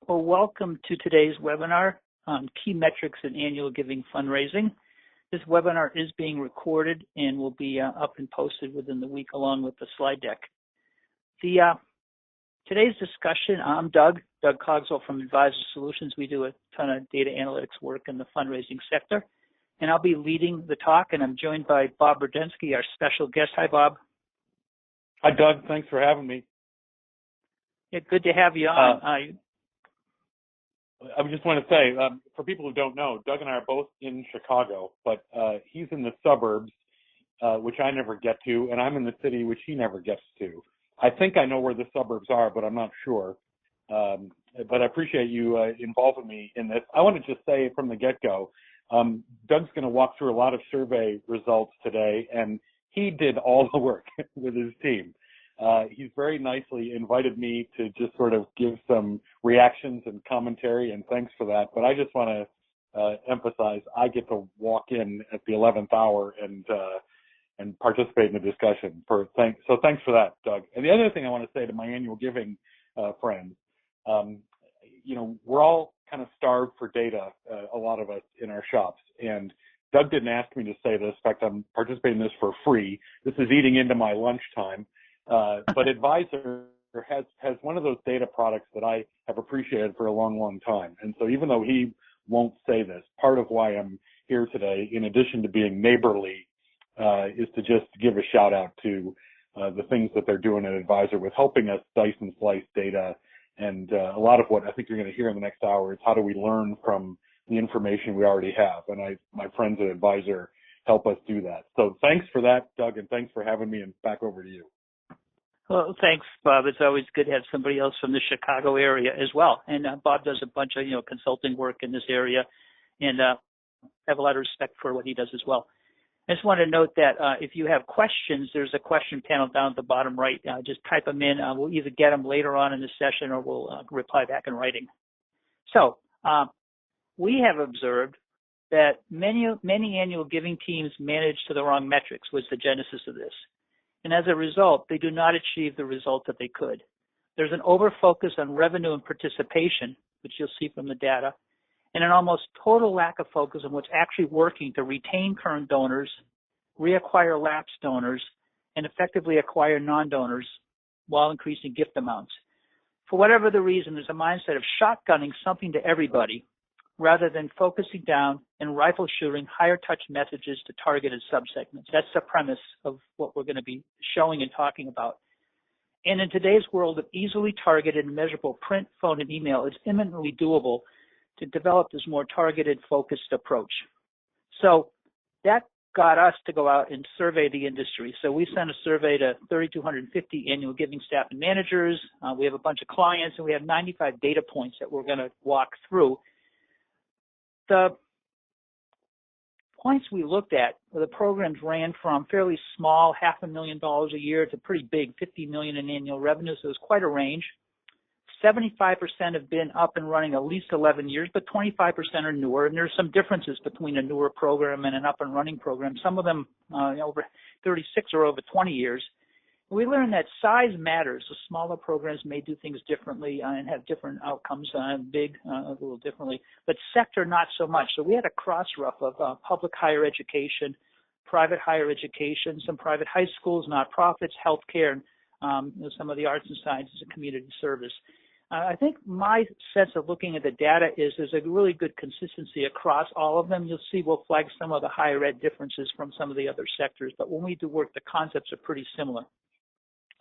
Well, welcome to today's webinar on key metrics in annual giving fundraising. This webinar is being recorded and will be up and posted within the week along with the slide deck. Today's discussion, I'm Doug Cogswell from Advisor Solutions. We do a ton of data analytics work in the fundraising sector. And I'll be leading the talk, and I'm joined by Bob Brudensky, our special guest. Hi, Bob. Hi, Doug. Thanks for having me. Yeah, good to have you on. I just want to say, for people who don't know, Doug and I are both in Chicago, but he's in the suburbs, which I never get to, and I'm in the city, which he never gets to. I think I know where the suburbs are, but I'm not sure. But I appreciate you involving me in this. I want to just say from the get-go, Doug's going to walk through a lot of survey results today, and he did all the work with his team. He's very nicely invited me to just sort of give some reactions and commentary, and thanks for that. But I just want to emphasize I get to walk in at the 11th hour and participate in the discussion. So thanks for that, Doug. And the other thing I want to say to my annual giving friends, we're all kind of starved for data, a lot of us in our shops. And Doug didn't ask me to say this. In fact, I'm participating in this for free. This is eating into my lunchtime. But Advisor has one of those data products that I have appreciated for a long, long time. And so even though he won't say this, part of why I'm here today, in addition to being neighborly, is to just give a shout out to the things that they're doing at Advisor with helping us dice and slice data. And a lot of what I think you're going to hear in the next hour is how do we learn from the information we already have. And my friends at Advisor help us do that. So thanks for that, Doug, and thanks for having me, and back over to you. Well, thanks, Bob. It's always good to have somebody else from the Chicago area as well. And Bob does a bunch of, consulting work in this area, and I have a lot of respect for what he does as well. I just want to note that if you have questions, there's a question panel down at the bottom right. Just type them in. We'll either get them later on in the session or we'll reply back in writing. So we have observed that many annual giving teams manage to the wrong metrics was the genesis of this. And as a result, they do not achieve the results that they could. There's an over-focus on revenue and participation, which you'll see from the data, and an almost total lack of focus on what's actually working to retain current donors, reacquire lapsed donors, and effectively acquire non-donors while increasing gift amounts. For whatever the reason, there's a mindset of shotgunning something to everybody rather than focusing down and rifle shooting higher touch messages to targeted subsegments. That's the premise of what we're going to be showing and talking about. And in today's world of easily targeted and measurable print, phone, and email, it's eminently doable to develop this more targeted, focused approach. So that got us to go out and survey the industry. So we sent a survey to 3,250 annual giving staff and managers. We have a bunch of clients, and we have 95 data points that we're going to walk through. The points we looked at, the programs ran from fairly small, $500,000 a year, to pretty big, $50 million in annual revenue, so it was quite a range. 75% have been up and running at least 11 years, but 25% are newer, and there's some differences between a newer program and an up and running program. Some of them over 36 or over 20 years. We learned that size matters. So smaller programs may do things differently and have different outcomes, big a little differently, but sector not so much. So we had a cross-rough of public higher education, private higher education, some private high schools, nonprofits, healthcare, and some of the arts and sciences and community service. I think my sense of looking at the data is there's a really good consistency across all of them. You'll see we'll flag some of the higher ed differences from some of the other sectors, but when we do work, the concepts are pretty similar.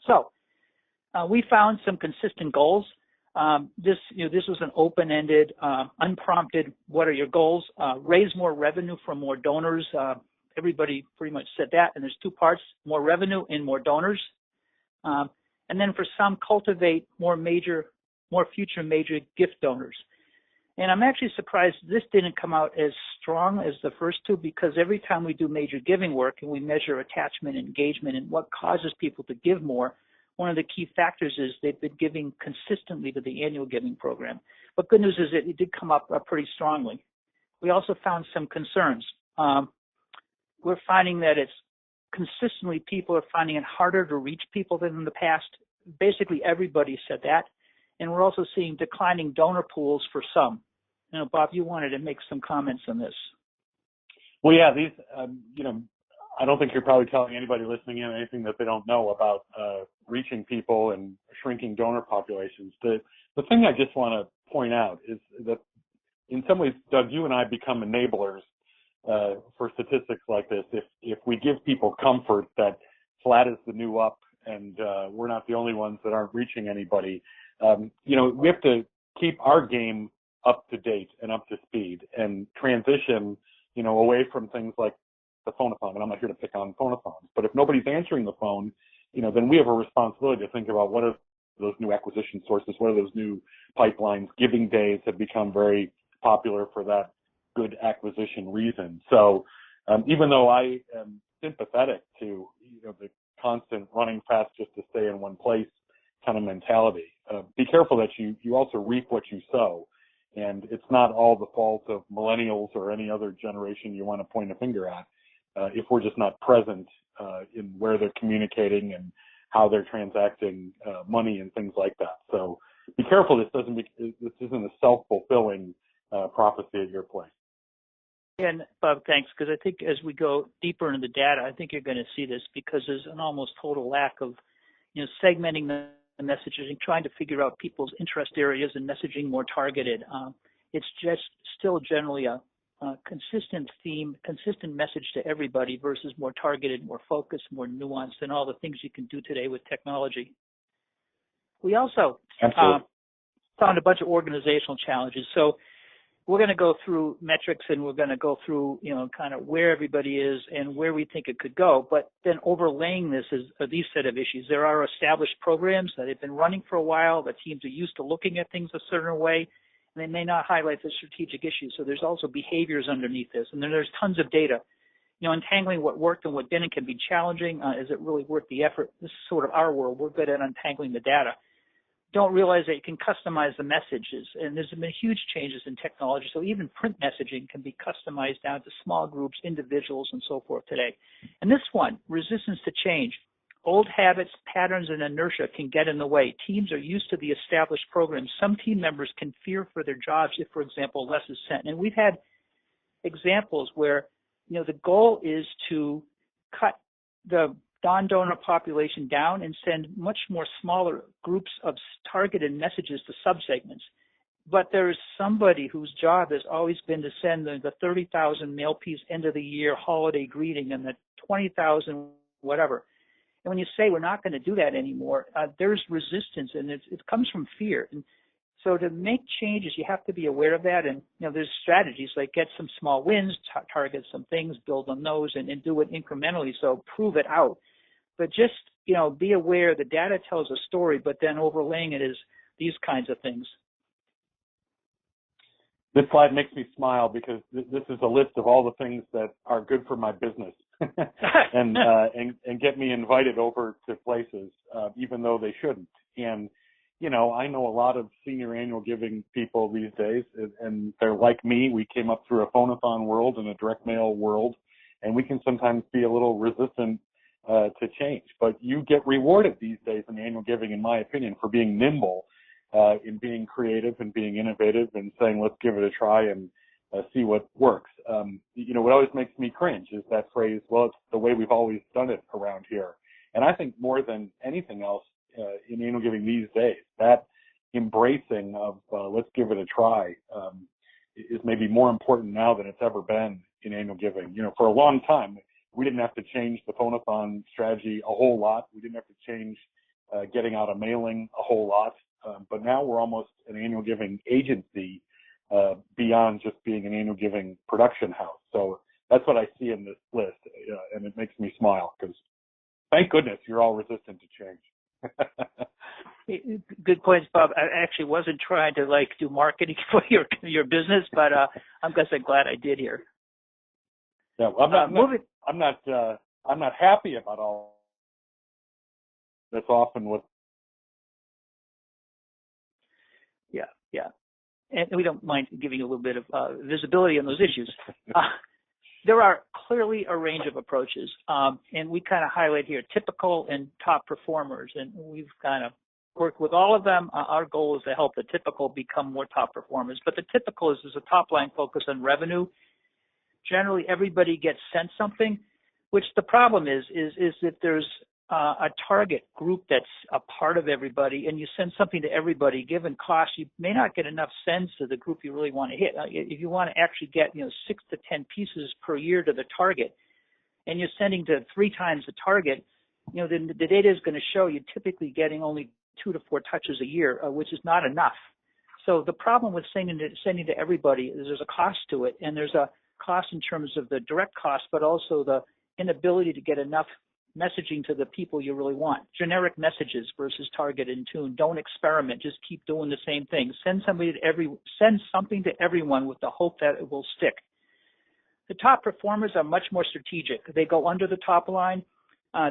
So we found some consistent goals. This was an open-ended, unprompted, what are your goals? Raise more revenue from more donors. Everybody pretty much said that, and there's two parts, more revenue and more donors. And then for some, cultivate more future major gift donors. And I'm actually surprised this didn't come out as strong as the first two, because every time we do major giving work and we measure attachment, engagement, and what causes people to give more, one of the key factors is they've been giving consistently to the annual giving program. But good news is it did come up pretty strongly. We also found some concerns. We're finding that it's consistently people are finding it harder to reach people than in the past. Basically everybody said that. and we're also seeing declining donor pools for some. You know, Bob, you wanted to make some comments on this. Well, yeah, these, I don't think you're probably telling anybody listening in anything that they don't know about reaching people and shrinking donor populations. The thing I just want to point out is that in some ways, Doug, you and I become enablers for statistics like this. If we give people comfort that flat is the new up and we're not the only ones that aren't reaching anybody, we have to keep our game up to date and up to speed and transition, away from things like the phonathon. And I'm not here to pick on phonathons, but if nobody's answering the phone, then we have a responsibility to think about what are those new acquisition sources, what are those new pipelines. Giving days have become very popular for that good acquisition reason. So even though I am sympathetic to the constant running fast just to stay in one place kind of mentality, be careful that you also reap what you sow. And it's not all the fault of millennials or any other generation you want to point a finger at if we're just not present in where they're communicating and how they're transacting money and things like that. So be careful this isn't a self-fulfilling prophecy at your place. And Bob, thanks, because I think as we go deeper into the data, I think you're going to see this because there's an almost total lack of, segmenting the messaging, trying to figure out people's interest areas and messaging more targeted. It's just still generally a consistent theme, consistent message to everybody versus more targeted, more focused, more nuanced, and all the things you can do today with technology. We also found a bunch of organizational challenges. So we're going to go through metrics and we're going to go through, kind of where everybody is and where we think it could go. But then overlaying this is these set of issues. There are established programs that have been running for a while. The teams are used to looking at things a certain way, and they may not highlight the strategic issues. So there's also behaviors underneath this. And then there's tons of data. Untangling what worked and what didn't can be challenging. Is it really worth the effort? This is sort of our world. We're good at untangling the data. Don't realize that you can customize the messages. And there's been huge changes in technology. So even print messaging can be customized down to small groups, individuals, and so forth today. And this one, resistance to change. Old habits, patterns, and inertia can get in the way. Teams are used to the established programs. Some team members can fear for their jobs if, for example, less is sent. And we've had examples where, the goal is to cut the non-donor population down and send much more smaller groups of targeted messages to subsegments. But there is somebody whose job has always been to send the 30,000 mail piece end of the year holiday greeting and the 20,000 whatever. And when you say we're not going to do that anymore, there's resistance, and it comes from fear. And so to make changes, you have to be aware of that. And, there's strategies like get some small wins, target some things, build on those, and do it incrementally. So prove it out. But just, be aware the data tells a story, but then overlaying it is these kinds of things. This slide makes me smile because this is a list of all the things that are good for my business and get me invited over to places, even though they shouldn't. And, I know a lot of senior annual giving people these days, and they're like me. We came up through a phonathon world and a direct mail world, and we can sometimes be a little resistant to change. But you get rewarded these days in annual giving, in my opinion, for being nimble, in being creative and being innovative and saying, let's give it a try and see what works. What always makes me cringe is that phrase, well, it's the way we've always done it around here. And I think more than anything else in annual giving these days, that embracing of let's give it a try is maybe more important now than it's ever been in annual giving. For a long time, we didn't have to change the phonathon strategy a whole lot. We didn't have to change getting out a mailing a whole lot. But now we're almost an annual giving agency beyond just being an annual giving production house. So that's what I see in this list, and it makes me smile because thank goodness you're all resistant to change. Good points, Bob. I actually wasn't trying to do marketing for your business, but I'm glad I did here. Yeah, well, I'm not happy about all. That's often what. Yeah, and we don't mind giving a little bit of visibility on those issues. There are clearly a range of approaches, and we kind of highlight here typical and top performers, and we've kind of worked with all of them. Our goal is to help the typical become more top performers. But the typical is a top line focus on revenue. Generally, everybody gets sent something, which the problem is that there's a target group that's a part of everybody, and you send something to everybody. Given cost, you may not get enough sends to the group you really want to hit. If you want to actually get 6 to 10 pieces per year to the target, and you're sending to 3 times the target, then the data is going to show you're typically getting only 2 to 4 touches a year, which is not enough. So the problem with sending to everybody is there's a cost to it, and there's a cost in terms of the direct cost, but also the inability to get enough messaging to the people you really want. Generic messages versus target and tune. Don't experiment. Just keep doing the same thing. Send something to everyone with the hope that it will stick. The top performers are much more strategic. They go under the top line.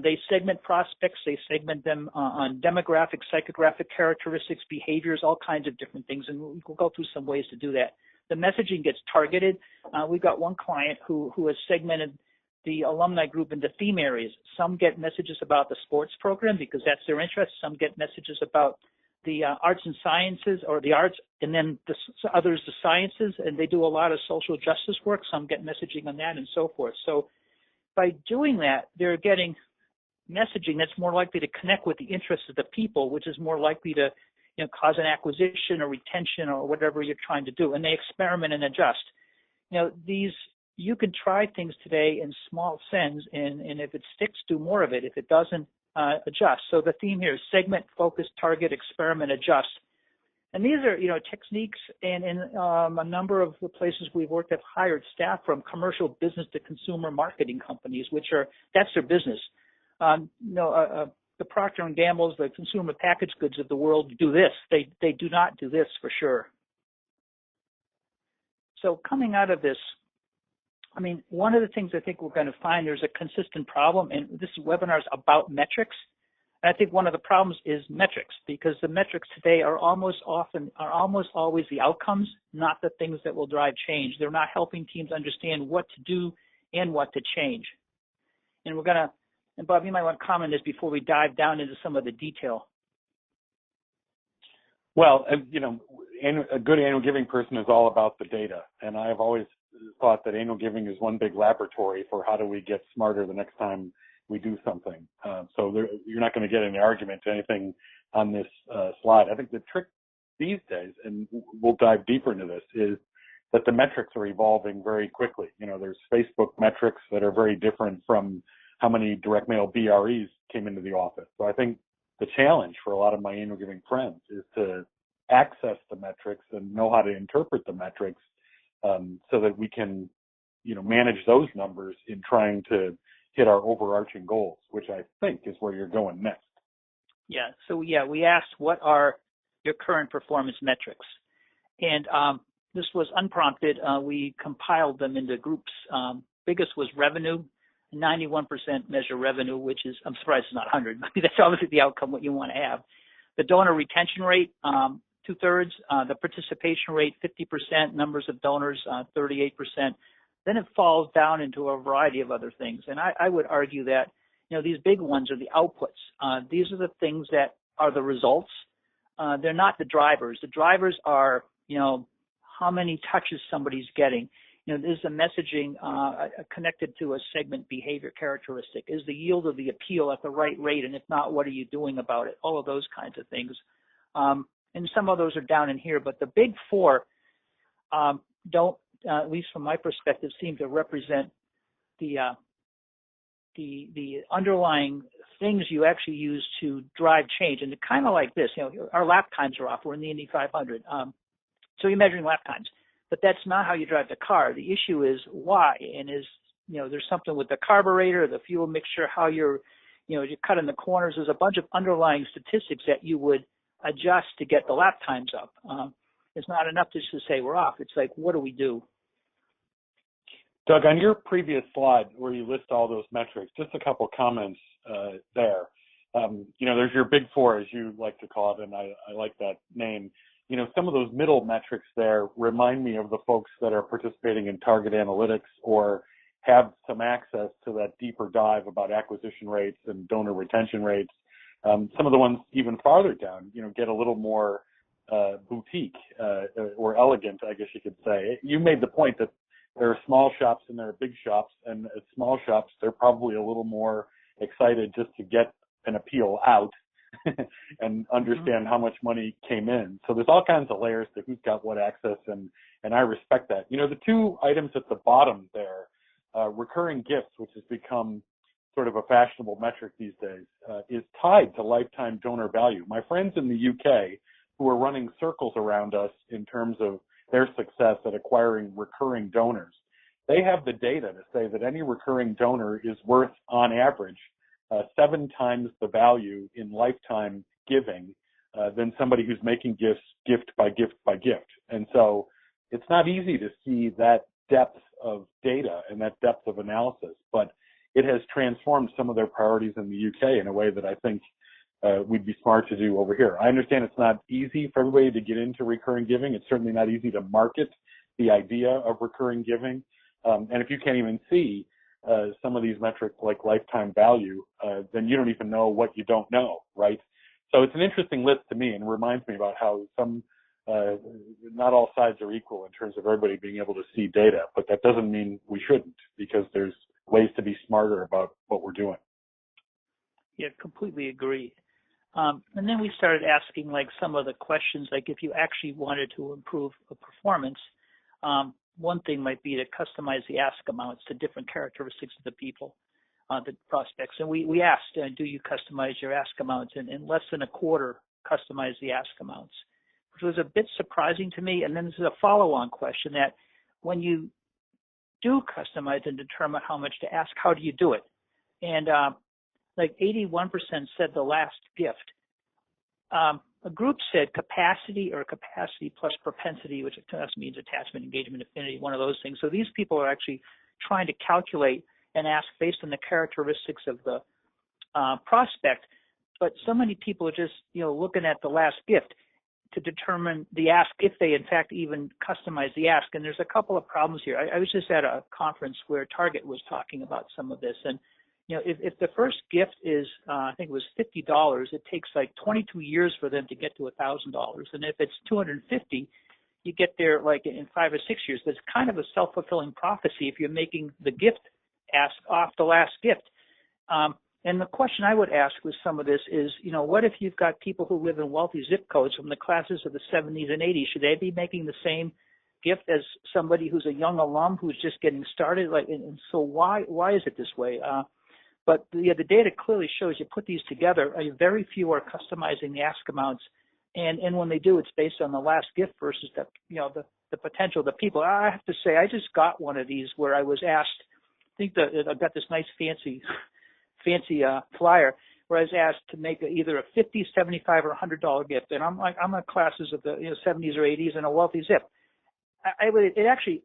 They segment prospects. They segment them on demographic, psychographic characteristics, behaviors, all kinds of different things. And we'll go through some ways to do that. The messaging gets targeted. We've got one client who has segmented the alumni group into theme areas. Some get messages about the sports program because that's their interest. Some get messages about the arts and sciences, or the arts, and then others the sciences, and they do a lot of social justice work. Some get messaging on that and so forth. So by doing that, they're getting messaging that's more likely to connect with the interests of the people, which is more likely to cause an acquisition or retention or whatever you're trying to do. And they experiment and adjust. You can try things today in small sends, and if it sticks, do more of it. If it doesn't, adjust. So the theme here is segment, focus, target, experiment, adjust. And these are, techniques, and in a number of the places we've worked have hired staff from commercial business to consumer marketing companies, that's their business. The Procter & Gamble's, the consumer packaged goods of the world do this. They do not do this for sure. So coming out of this, one of the things I think we're going to find, there's a consistent problem, and this webinar is about metrics. And I think one of the problems is metrics, because the metrics today are almost always the outcomes, not the things that will drive change. They're not helping teams understand what to do and what to change. And Bob, you might want to comment this before we dive down into some of the detail. Well, a good annual giving person is all about the data, and I've always thought that annual giving is one big laboratory for how do we get smarter the next time we do something. So you're not going to get any argument to anything on this slide. I think the trick these days, and we'll dive deeper into this, is that the metrics are evolving very quickly. There's Facebook metrics that are very different from how many direct mail BREs came into the office. So I think the challenge for a lot of my annual giving friends is to access the metrics and know how to interpret the metrics so that we can, manage those numbers in trying to hit our overarching goals, which I think is where you're going next. Yeah. So we asked, what are your current performance metrics? And this was unprompted. We compiled them into groups. Biggest was revenue. 91% measure revenue, which is, I'm surprised it's not 100. That's obviously the outcome, what you want to have. The donor retention rate, 2/3. The participation rate, 50%. Numbers of donors, 38%. Then it falls down into a variety of other things. And I would argue that, these big ones are the outputs. These are the things that are the results. They're not the drivers. The drivers are, how many touches somebody's getting. Is the messaging connected to a segment behavior characteristic? Is the yield of the appeal at the right rate? And if not, what are you doing about it? All of those kinds of things. And some of those are down in here, but the big four don't, at least from my perspective, seem to represent the underlying things you actually use to drive change. And kind of like this, our lap times are off. We're in the Indy 500. So you're measuring lap times. But that's not how you drive the car. The issue is why, and there's something with the carburetor, the fuel mixture, how you're cutting the corners. There's a bunch of underlying statistics that you would adjust to get the lap times up. It's not enough just to say we're off. It's like, what do we do? Doug, on your previous slide where you list all those metrics, just a couple comments there. There's your big four, as you like to call it, and I like that name. Some of those middle metrics there remind me of the folks that are participating in target analytics or have some access to that deeper dive about acquisition rates and donor retention rates. Some of the ones even farther down, get a little more boutique or elegant, I guess you could say. You made the point that there are small shops and there are big shops, and at small shops, they're probably a little more excited just to get an appeal out and understand how much money came in. So there's all kinds of layers to who's got what access, and I respect that. The two items at the bottom there, recurring gifts, which has become sort of a fashionable metric these days, is tied to lifetime donor value. My friends in the UK who are running circles around us in terms of their success at acquiring recurring donors, they have the data to say that any recurring donor is worth, on average, 7 times the value in lifetime giving than somebody who's making gifts gift by gift by gift. And so it's not easy to see that depth of data and that depth of analysis, but it has transformed some of their priorities in the UK in a way that I think we'd be smart to do over here. I understand it's not easy for everybody to get into recurring giving. It's certainly not easy to market the idea of recurring giving. And if you can't even see some of these metrics like lifetime value, then you don't even know what you don't know, right? So it's an interesting list to me, and reminds me about how not all sides are equal in terms of everybody being able to see data, but that doesn't mean we shouldn't, because there's ways to be smarter about what we're doing. Yeah, completely agree. And then we started asking some of the questions, like if you actually wanted to improve a performance, one thing might be to customize the ask amounts to different characteristics of the people, the prospects. And we asked, do you customize your ask amounts? And in less than a quarter, customize the ask amounts, which was a bit surprising to me. And then there's a follow-on question that when you do customize and determine how much to ask, how do you do it? And 81% said the last gift. A group said capacity or capacity plus propensity, which to us means attachment, engagement, affinity, one of those things. So these people are actually trying to calculate and ask based on the characteristics of the prospect. But so many people are just, looking at the last gift to determine the ask, if they in fact even customize the ask. And there's a couple of problems here. I was just at a conference where Target was talking about some of this, and if the first gift is, I think it was $50, it takes 22 years for them to get to $1,000. And if it's $250, you get there in 5 or 6 years. But it's kind of a self-fulfilling prophecy if you're making the gift ask off the last gift. And the question I would ask with some of this is, what if you've got people who live in wealthy zip codes from the classes of the 70s and 80s? Should they be making the same gift as somebody who's a young alum who's just getting started? And so why is it this way? But the data clearly shows you put these together, very few are customizing the ask amounts, and when they do, it's based on the last gift versus the potential of the people. I have to say, I just got one of these where I was asked. I think that I got this nice fancy flyer where I was asked to make either a $50, $75, or $100 gift, and I'm in classes of the 70s or 80s in a wealthy zip. It actually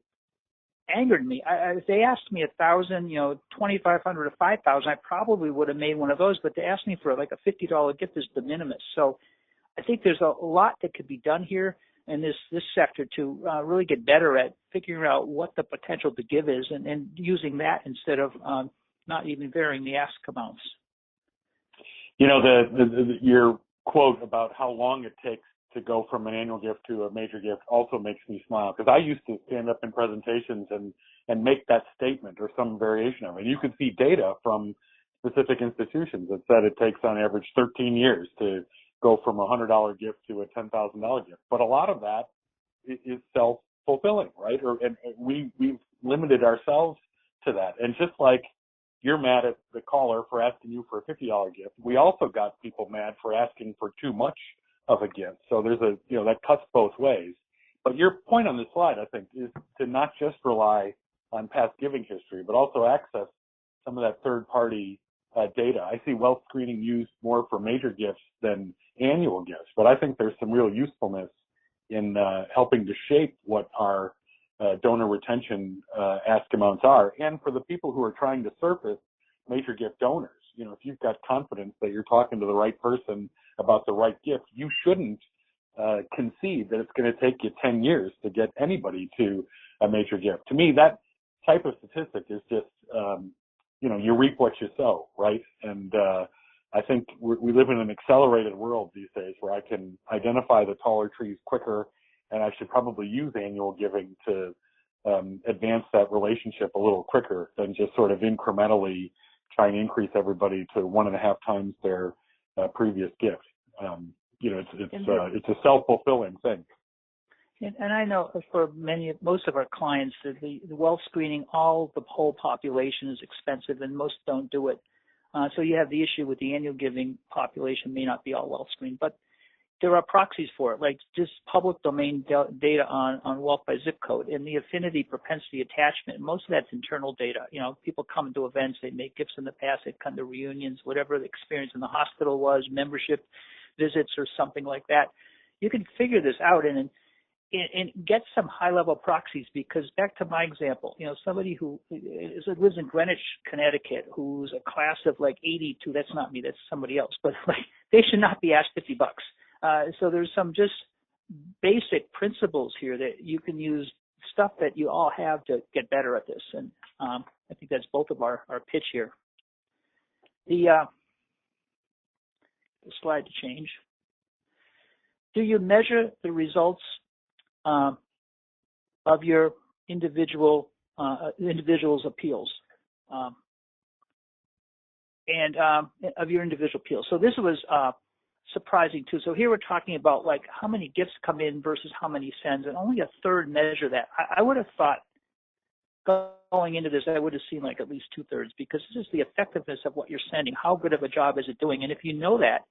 angered me. If they asked me $1,000, $2,500 or $5,000, I probably would have made one of those. But to ask me for a $50 gift is de minimis. So I think there's a lot that could be done here in this sector to really get better at figuring out what the potential to give is, and using that instead of not even varying the ask amounts. Your quote about how long it takes to go from an annual gift to a major gift also makes me smile, because I used to stand up in presentations and make that statement or some variation of it. And you could see data from specific institutions that said it takes on average 13 years to go from a $100 gift to a $10,000 gift. But a lot of that is self-fulfilling, right? And we've limited ourselves to that. And just like you're mad at the caller for asking you for a $50 gift, we also got people mad for asking for too much of a gift. So there's that cuts both ways. But your point on this slide, I think, is to not just rely on past giving history, but also access some of that third-party data. I see wealth screening used more for major gifts than annual gifts, but I think there's some real usefulness in helping to shape what our donor retention ask amounts are. And for the people who are trying to surface major gift donors, if you've got confidence that you're talking to the right person about the right gift, you shouldn't concede that it's going to take you 10 years to get anybody to a major gift. To me, that type of statistic is just, you reap what you sow, right? And I think we live in an accelerated world these days where I can identify the taller trees quicker, and I should probably use annual giving to advance that relationship a little quicker than just sort of incrementally try and increase everybody to 1.5 times their previous gift. It's a self-fulfilling thing. And I know for most of our clients, the wealth screening, all the whole population is expensive, and most don't do it. So you have the issue with the annual giving population may not be all wealth screened, but there are proxies for it, like just public domain data on wealth by zip code and the affinity, propensity, attachment. Most of that's internal data. People come to events, they make gifts in the past, they come to reunions, whatever the experience in the hospital was, membership visits or something like that. You can figure this out and get some high-level proxies, because back to my example, somebody who lives in Greenwich, Connecticut, who's a class of like 82, that's not me, that's somebody else, but they should not be asked $50. So there's some just basic principles here that you can use, stuff that you all have to get better at this. And I think that's both of our pitch here. The slide to change. Do you measure the results of your individual's appeals, and of your individual appeals? So this was surprising too. So here we're talking about like how many gifts come in versus how many sends, and only a third measure that. I would have thought going into this, I would have seen like at least 2/3, because this is the effectiveness of what you're sending. How good of a job is it doing? And if you know that,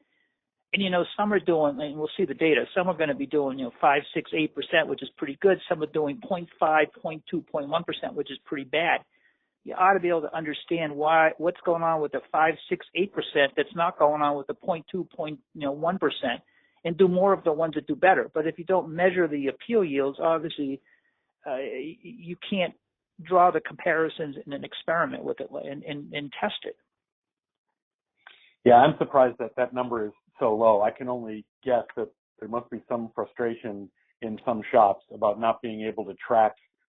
and some are doing, and we'll see the data, some are going to be doing 5, 6, 8%, which is pretty good. Some are doing 0.5, 0.2, 0.1%, which is pretty bad. You ought to be able to understand what's going on with the 5, 6, 8% that's not going on with the 0.2, 1%, and do more of the ones that do better. But if you don't measure the appeal yields, obviously you can't draw the comparisons in an experiment with it and test it. Yeah, I'm surprised that number is so low. I can only guess that there must be some frustration in some shops about not being able to track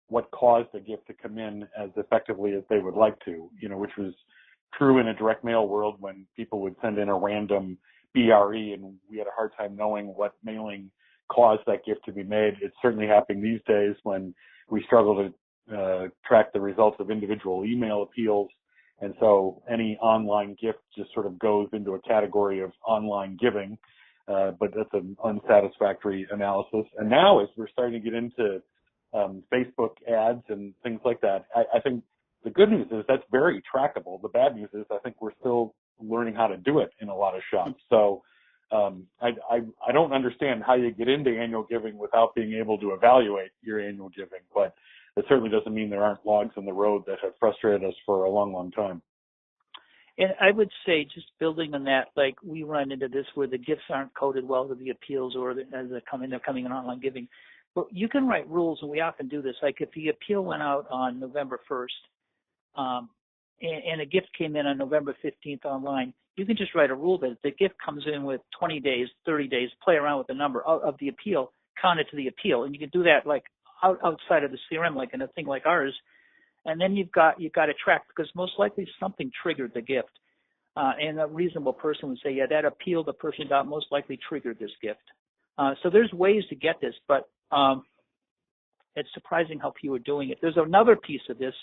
what caused a gift to come in as effectively as they would like to, which was true in a direct mail world when people would send in a random BRE and we had a hard time knowing what mailing caused that gift to be made. It's certainly happening these days when we struggle to track the results of individual email appeals. And so any online gift just sort of goes into a category of online giving, but that's an unsatisfactory analysis. And now as we're starting to get into Facebook ads and things like that, I think the good news is that's very trackable. The bad news is I think we're still learning how to do it in a lot of shops. So I don't understand how you get into annual giving without being able to evaluate your annual giving, but it certainly doesn't mean there aren't logs in the road that have frustrated us for a long, long time. And I would say, just building on that, like we run into this where the gifts aren't coded well to the appeals, or as they're coming in online giving. But you can write rules, and we often do this. Like if the appeal went out on November 1st, and a gift came in on November 15th online, you can just write a rule that if the gift comes in with 20 days, 30 days, play around with the number of the appeal, count it to the appeal. And you can do that like outside of the CRM, like in a thing like ours. And then you've got to track, because most likely something triggered the gift. And a reasonable person would say, yeah, that appeal the person got most likely triggered this gift. So there's ways to get this, but it's surprising how few are doing it. There's another piece of this.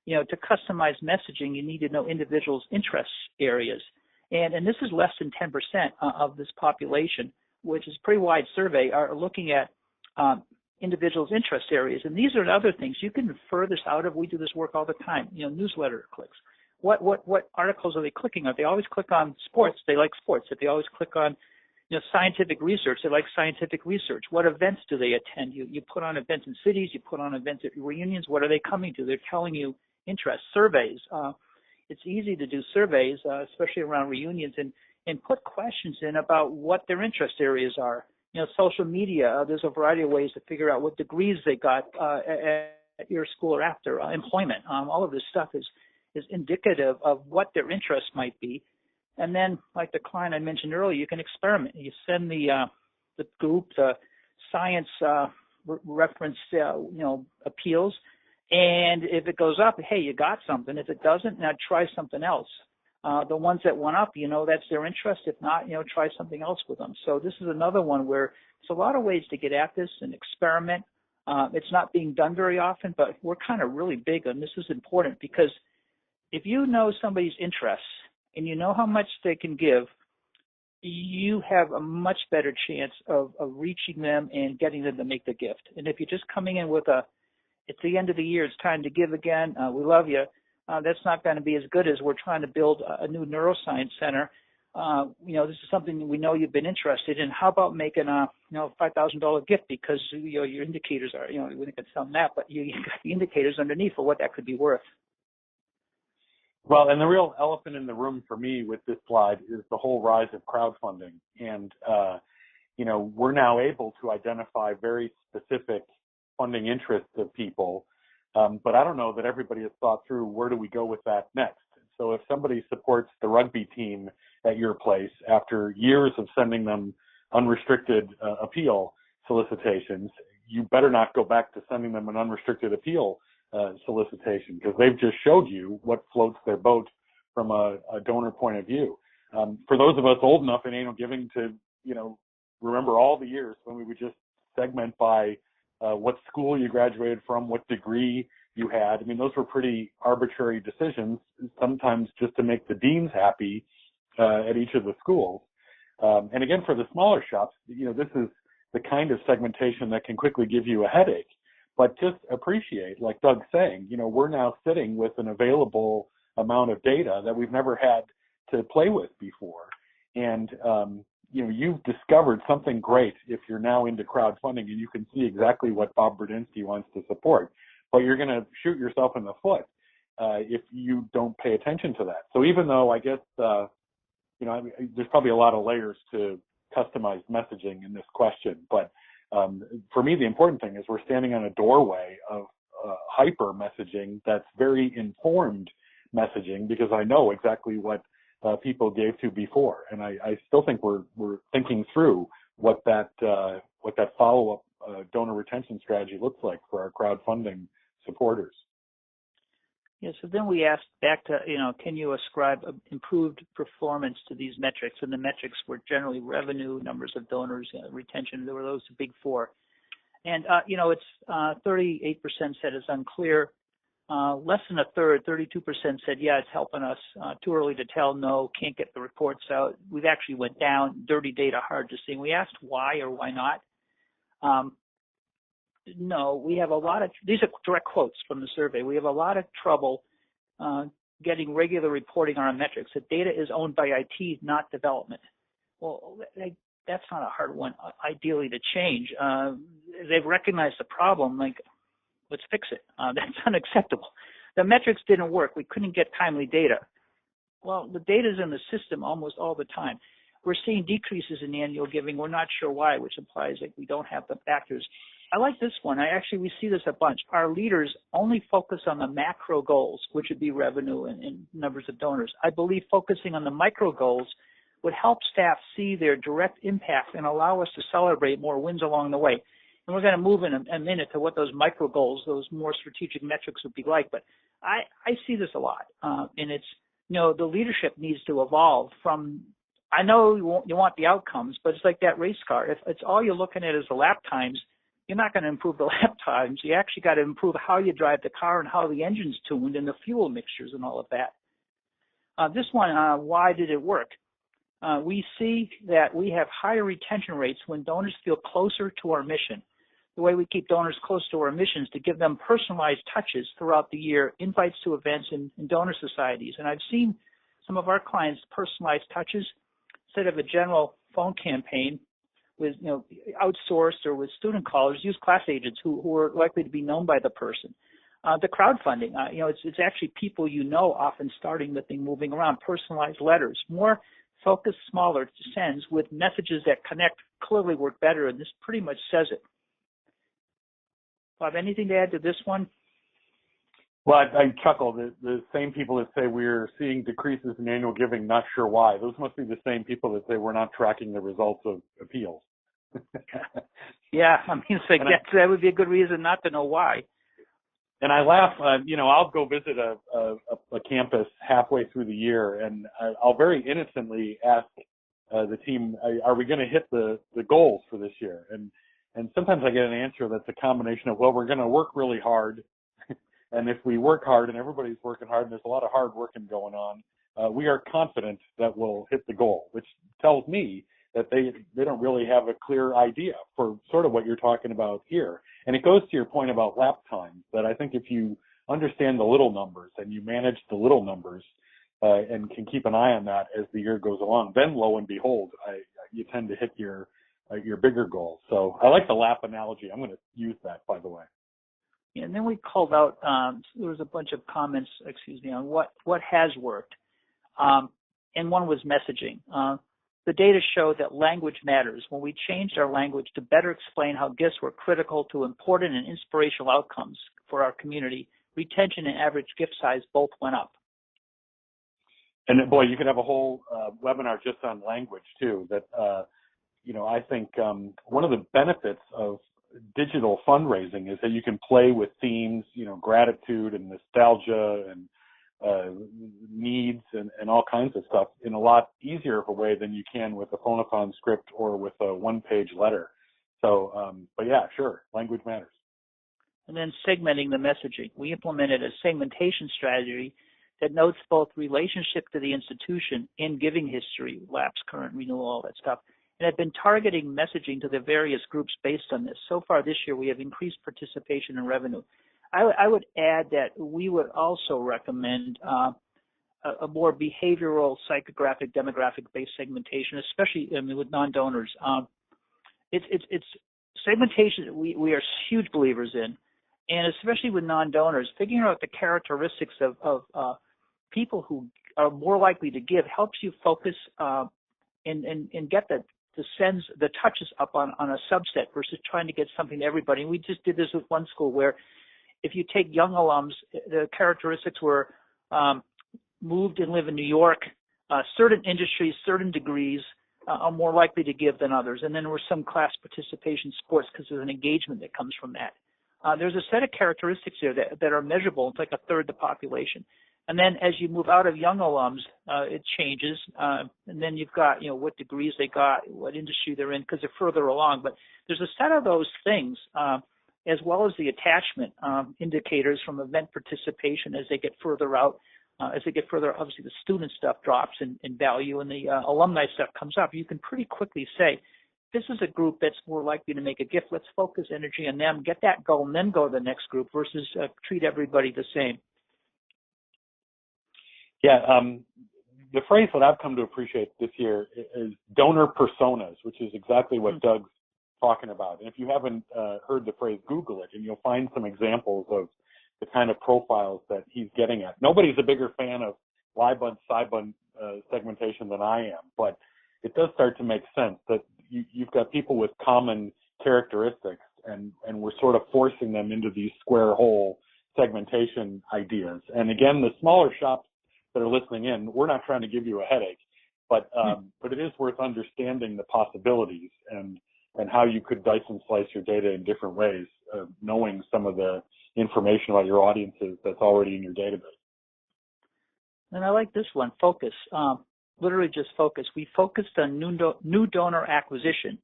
To customize messaging, you need to know individuals' interest areas. And this is less than 10% of this population, which is a pretty wide survey, are looking at individuals' interest areas. And these are other things. You can infer this out of, we do this work all the time, newsletter clicks. What articles are they clicking on? If they always click on sports, they like sports. If they always click on scientific research, they like scientific research. What events do they attend? You put on events in cities, you put on events at reunions. What are they coming to? They're telling you interest. Surveys. It's easy to do surveys, especially around reunions, and put questions in about what their interest areas are. Social media, there's a variety of ways to figure out what degrees they got at your school or after. Employment. All of this stuff is indicative of what their interests might be. And then, like the client I mentioned earlier, you can experiment. You send the group the science reference, appeals, and if it goes up, hey, you got something. If it doesn't, now try something else. The ones that went up, that's their interest. If not, try something else with them. So this is another one where there's a lot of ways to get at this and experiment. It's not being done very often, but we're kind of really big on this. Is important because if you know somebody's interests and you know how much they can give, you have a much better chance of reaching them and getting them to make the gift. And if you're just coming in with it's the end of the year, it's time to give again, we love you, that's not going to be as good as we're trying to build a new neuroscience center. This is something we know you've been interested in. How about making a $5,000 gift because your indicators are, we can tell them that, but you got the indicators underneath for what that could be worth. Well, and the real elephant in the room for me with this slide is the whole rise of crowdfunding. And, we're now able to identify very specific funding interests of people. But I don't know that everybody has thought through where do we go with that next. So if somebody supports the rugby team at your place after years of sending them unrestricted appeal solicitations, you better not go back to sending them an unrestricted appeal solicitation because they've just showed you what floats their boat from a donor point of view. For those of us old enough in annual giving to, remember all the years when we would just segment by what school you graduated from, what degree you had. I mean, those were pretty arbitrary decisions, sometimes just to make the deans happy at each of the schools. And again, for the smaller shops, this is the kind of segmentation that can quickly give you a headache. But just appreciate, like Doug's saying, we're now sitting with an available amount of data that we've never had to play with before. And, you've discovered something great if you're now into crowdfunding and you can see exactly what Bob Berdinsky wants to support. But you're going to shoot yourself in the foot if you don't pay attention to that. So even though I guess, there's probably a lot of layers to customized messaging in this question, but for me, the important thing is we're standing on a doorway of hyper messaging that's very informed messaging because I know exactly what people gave to before, and I still think we're thinking through what that follow-up donor retention strategy looks like for our crowdfunding supporters. Yeah, so then we asked back to, can you ascribe improved performance to these metrics? And the metrics were generally revenue, numbers of donors, retention. There were those big four. And, it's 38% said it's unclear. Less than a third, 32% said, yeah, it's helping us. Too early to tell, no, can't get the reports out. We've actually went down, dirty data, hard to see. We asked why or why not. No, we have a lot of, these are direct quotes from the survey. We have a lot of trouble getting regular reporting on our metrics. The data is owned by IT, not development. Well, that's not a hard one, ideally, to change. They've recognized the problem, like, let's fix it. That's unacceptable. The metrics didn't work. We couldn't get timely data. Well, the data's in the system almost all the time. We're seeing decreases in annual giving. We're not sure why, which implies that we don't have the factors. I like this one. We see this a bunch. Our leaders only focus on the macro goals, which would be revenue and numbers of donors. I believe focusing on the micro goals would help staff see their direct impact and allow us to celebrate more wins along the way. And we're going to move in a minute to what those micro goals, those more strategic metrics would be like. But I see this a lot. And it's, the leadership needs to evolve from, I know you want the outcomes, but it's like that race car. If it's all you're looking at is the lap times, you're not going to improve the lap times. You actually got to improve how you drive the car and how the engine's tuned and the fuel mixtures and all of that. This one, why did it work? We see that we have higher retention rates when donors feel closer to our mission. The way we keep donors close to our mission is to give them personalized touches throughout the year, invites to events and donor societies. And I've seen some of our clients personalized touches instead of a general phone campaign with, outsourced or with student callers, use class agents who are likely to be known by the person. The crowdfunding, it's actually people often starting the thing, moving around, personalized letters, more focused, smaller sends with messages that connect clearly work better, and this pretty much says it. Bob, anything to add to this one? Well, I chuckle. The same people that say we're seeing decreases in annual giving, not sure why. Those must be the same people that say we're not tracking the results of appeals. Yeah, it's like that would be a good reason not to know why. And I laugh, I'll go visit a campus halfway through the year, and I'll very innocently ask the team, are we going to hit the goals for this year? And sometimes I get an answer that's a combination of, well, we're going to work really hard. And if we work hard and everybody's working hard and there's a lot of hard working going on, we are confident that we'll hit the goal, which tells me that they don't really have a clear idea for sort of what you're talking about here. And it goes to your point about lap time, that I think if you understand the little numbers and you manage the little numbers and can keep an eye on that as the year goes along, then lo and behold, you tend to hit your bigger goals. So I like the lap analogy. I'm going to use that, by the way. Yeah, and then we called out, there was a bunch of comments, on what has worked. And one was messaging. The data showed that language matters. When we changed our language to better explain how gifts were critical to important and inspirational outcomes for our community, retention and average gift size both went up. And boy, you could have a whole webinar just on language too. That I think one of the benefits of digital fundraising is that you can play with themes, gratitude and nostalgia and needs and all kinds of stuff in a lot easier of a way than you can with a phone-a-phone script or with a one-page letter. So, but yeah, sure, language matters. And then segmenting the messaging. We implemented a segmentation strategy that notes both relationship to the institution and giving history, lapse, current, renewal, all that stuff, and have been targeting messaging to the various groups based on this. So far this year, we have increased participation and revenue. I would add that we would also recommend a more behavioral, psychographic, demographic-based segmentation, especially with non-donors. It's segmentation we are huge believers in, and especially with non-donors, figuring out the characteristics of people who are more likely to give helps you focus and get the touches up on a subset versus trying to get something to everybody. And we just did this with one school where if you take young alums, the characteristics were moved and live in New York, certain industries, certain degrees are more likely to give than others. And then there were some class participation sports because there's an engagement that comes from that. There's a set of characteristics there that are measurable. It's like a third the population. And then as you move out of young alums, it changes. And then you've got, what degrees they got, what industry they're in, because they're further along. But there's a set of those things, as well as the attachment indicators from event participation as they get further out. As they get further, obviously the student stuff drops in value and the alumni stuff comes up. You can pretty quickly say, this is a group that's more likely to make a gift. Let's focus energy on them, get that goal, and then go to the next group versus treat everybody the same. Yeah, the phrase that I've come to appreciate this year is donor personas, which is exactly what Doug's talking about. And if you haven't heard the phrase, Google it, and you'll find some examples of the kind of profiles that he's getting at. Nobody's a bigger fan of Libun, Cybun segmentation than I am, but it does start to make sense that you've got people with common characteristics, and we're sort of forcing them into these square hole segmentation ideas. And again, the smaller shops that are listening in, we're not trying to give you a headache, but it is worth understanding the possibilities and how you could dice and slice your data in different ways, knowing some of the information about your audiences that's already in your database. And I like this one, focus. Literally just focus. We focused on new donor acquisition,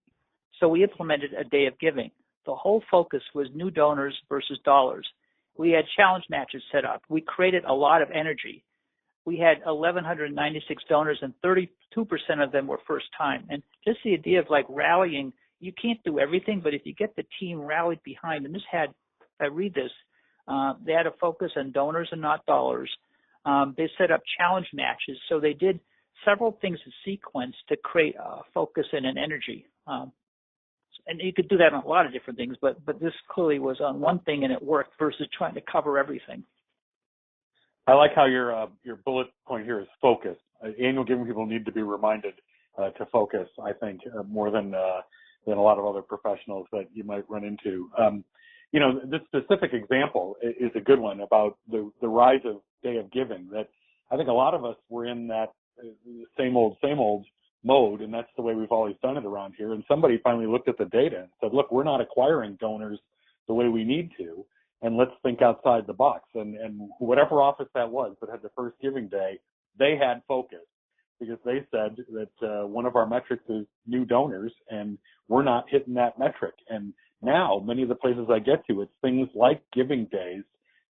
so we implemented a day of giving. The whole focus was new donors versus dollars. We had challenge matches set up. We created a lot of energy. We had 1,196 donors, and 32% of them were first time. And just the idea of like rallying, you can't do everything, but if you get the team rallied behind, and I read this, they had a focus on donors and not dollars. They set up challenge matches, so they did several things in sequence to create a focus and an energy. And you could do that on a lot of different things, but this clearly was on one thing and it worked versus trying to cover everything. I like how your bullet point here is focus. Annual giving people need to be reminded to focus, I think, more than a lot of other professionals that you might run into. This specific example is a good one about the rise of Day of Giving, that I think a lot of us were in that same old mode, and that's the way we've always done it around here. And somebody finally looked at the data and said, look, we're not acquiring donors the way we need to. and let's think outside the box. And whatever office that was that had the first giving day, they had focus, because they said that one of our metrics is new donors, and we're not hitting that metric. And now many of the places I get to, it's things like giving days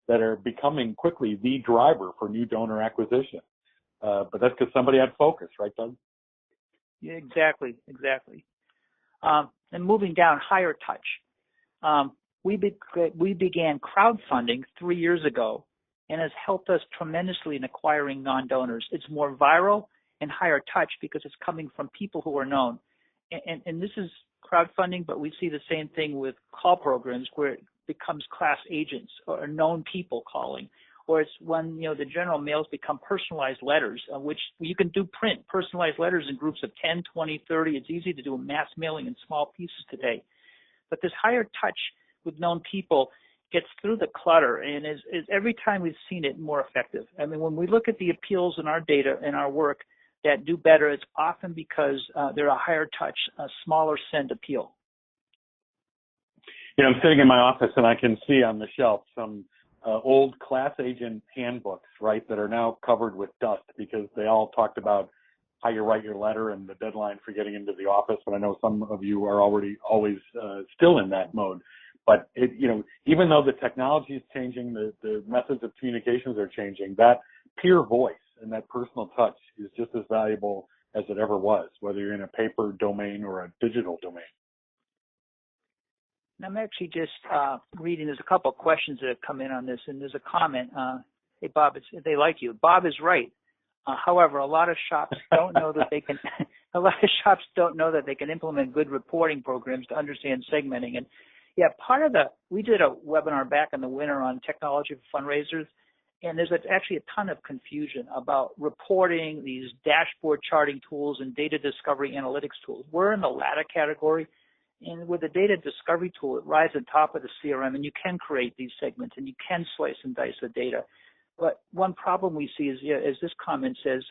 that are becoming quickly the driver for new donor acquisition. But that's because somebody had focus, right, Doug? Yeah, exactly. And moving down, higher touch. We began crowdfunding 3 years ago, and has helped us tremendously in acquiring non-donors. It's more viral and higher touch because it's coming from people who are known. And this is crowdfunding, but we see the same thing with call programs where it becomes class agents or known people calling. Or it's when, the general mails become personalized letters, which you can do print personalized letters in groups of 10, 20, 30. It's easy to do a mass mailing in small pieces today. But this higher touch with known people gets through the clutter, and is every time we've seen it more effective. I mean, when we look at the appeals in our data and our work that do better, it's often because they're a higher touch, a smaller send appeal. I'm sitting in my office and I can see on the shelf some old class agent handbooks, right, that are now covered with dust because they all talked about how you write your letter and the deadline for getting into the office. And I know some of you are always still in that mode. But even though the technology is changing, the methods of communications are changing, that peer voice and that personal touch is just as valuable as it ever was, whether you're in a paper domain or a digital domain. I'm actually just reading. There's a couple of questions that have come in on this, and there's a comment. Hey, Bob, they like you. Bob is right. However, a lot of shops don't know that they can. A lot of shops don't know that they can implement good reporting programs to understand segmenting. And yeah, we did a webinar back in the winter on technology for fundraisers, and there's actually a ton of confusion about reporting, these dashboard charting tools and data discovery analytics tools. We're in the latter category. And with the data discovery tool, it rides on top of the CRM, and you can create these segments, and you can slice and dice the data. But one problem we see is, as this comment says,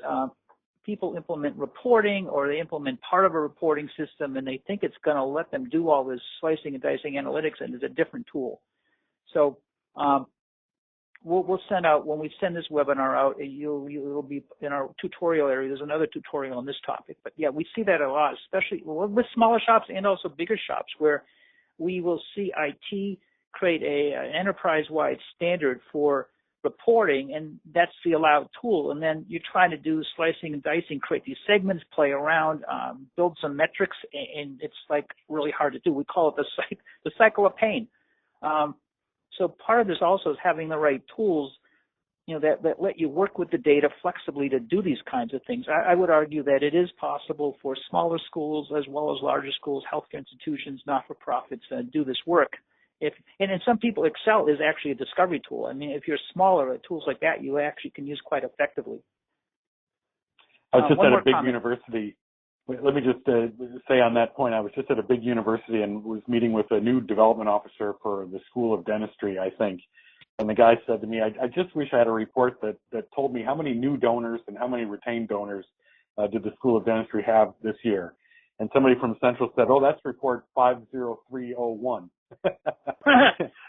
people implement reporting, or they implement part of a reporting system, and they think it's going to let them do all this slicing and dicing analytics, and it's a different tool. So we'll send out, when we send this webinar out, it'll be in our tutorial area. There's another tutorial on this topic. But yeah, we see that a lot, especially with smaller shops and also bigger shops, where we will see IT create an enterprise-wide standard for reporting, and that's the allowed tool. And then you're trying to do slicing and dicing, create these segments, play around, build some metrics, and it's like really hard to do. We call it the cycle of pain. So part of this also is having the right tools, that let you work with the data flexibly to do these kinds of things. I would argue that it is possible for smaller schools as well as larger schools, healthcare institutions, not-for-profits do this work. And in some people, Excel is actually a discovery tool. I mean, if you're smaller, tools like that you actually can use quite effectively. I was just at a big university. Let me just say on that point, I was just at a big university and was meeting with a new development officer for the School of Dentistry, I think. And the guy said to me, I just wish I had a report that told me how many new donors and how many retained donors did the School of Dentistry have this year. And somebody from Central said, oh, that's report 50301.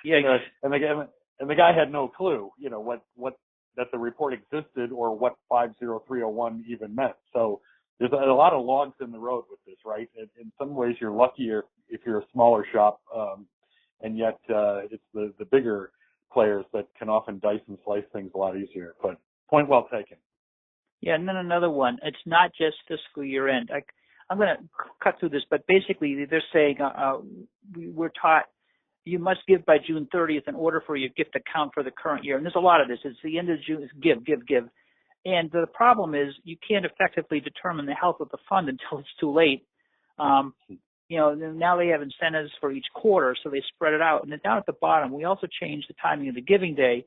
Yeah. And the guy had no clue, what that the report existed or what 50301 even meant. So there's a lot of logs in the road with this, right? In some ways, you're luckier if you're a smaller shop, and yet it's the bigger players that can often dice and slice things a lot easier. But point well taken. Yeah, and then another one. It's not just fiscal year end. I'm going to cut through this, but basically they're saying we're taught you must give by June 30th in order for your gift to count for the current year. And there's a lot of this. It's the end of June. It's give. And the problem is you can't effectively determine the health of the fund until it's too late. Now they have incentives for each quarter, so they spread it out. And then down at the bottom, we also changed the timing of the giving day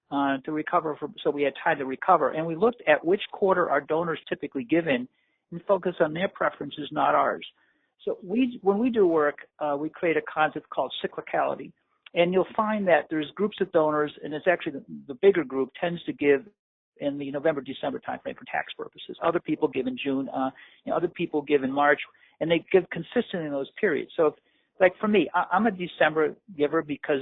to recover, so we had time to recover. And we looked at which quarter our donors typically give in and focus on their preferences, not ours. So when we do work, we create a concept called cyclicality. And you'll find that there's groups of donors, and it's actually the bigger group tends to give in the November-December timeframe for tax purposes. Other people give in June, other people give in March, and they give consistently in those periods. So, like for me, I'm a December giver because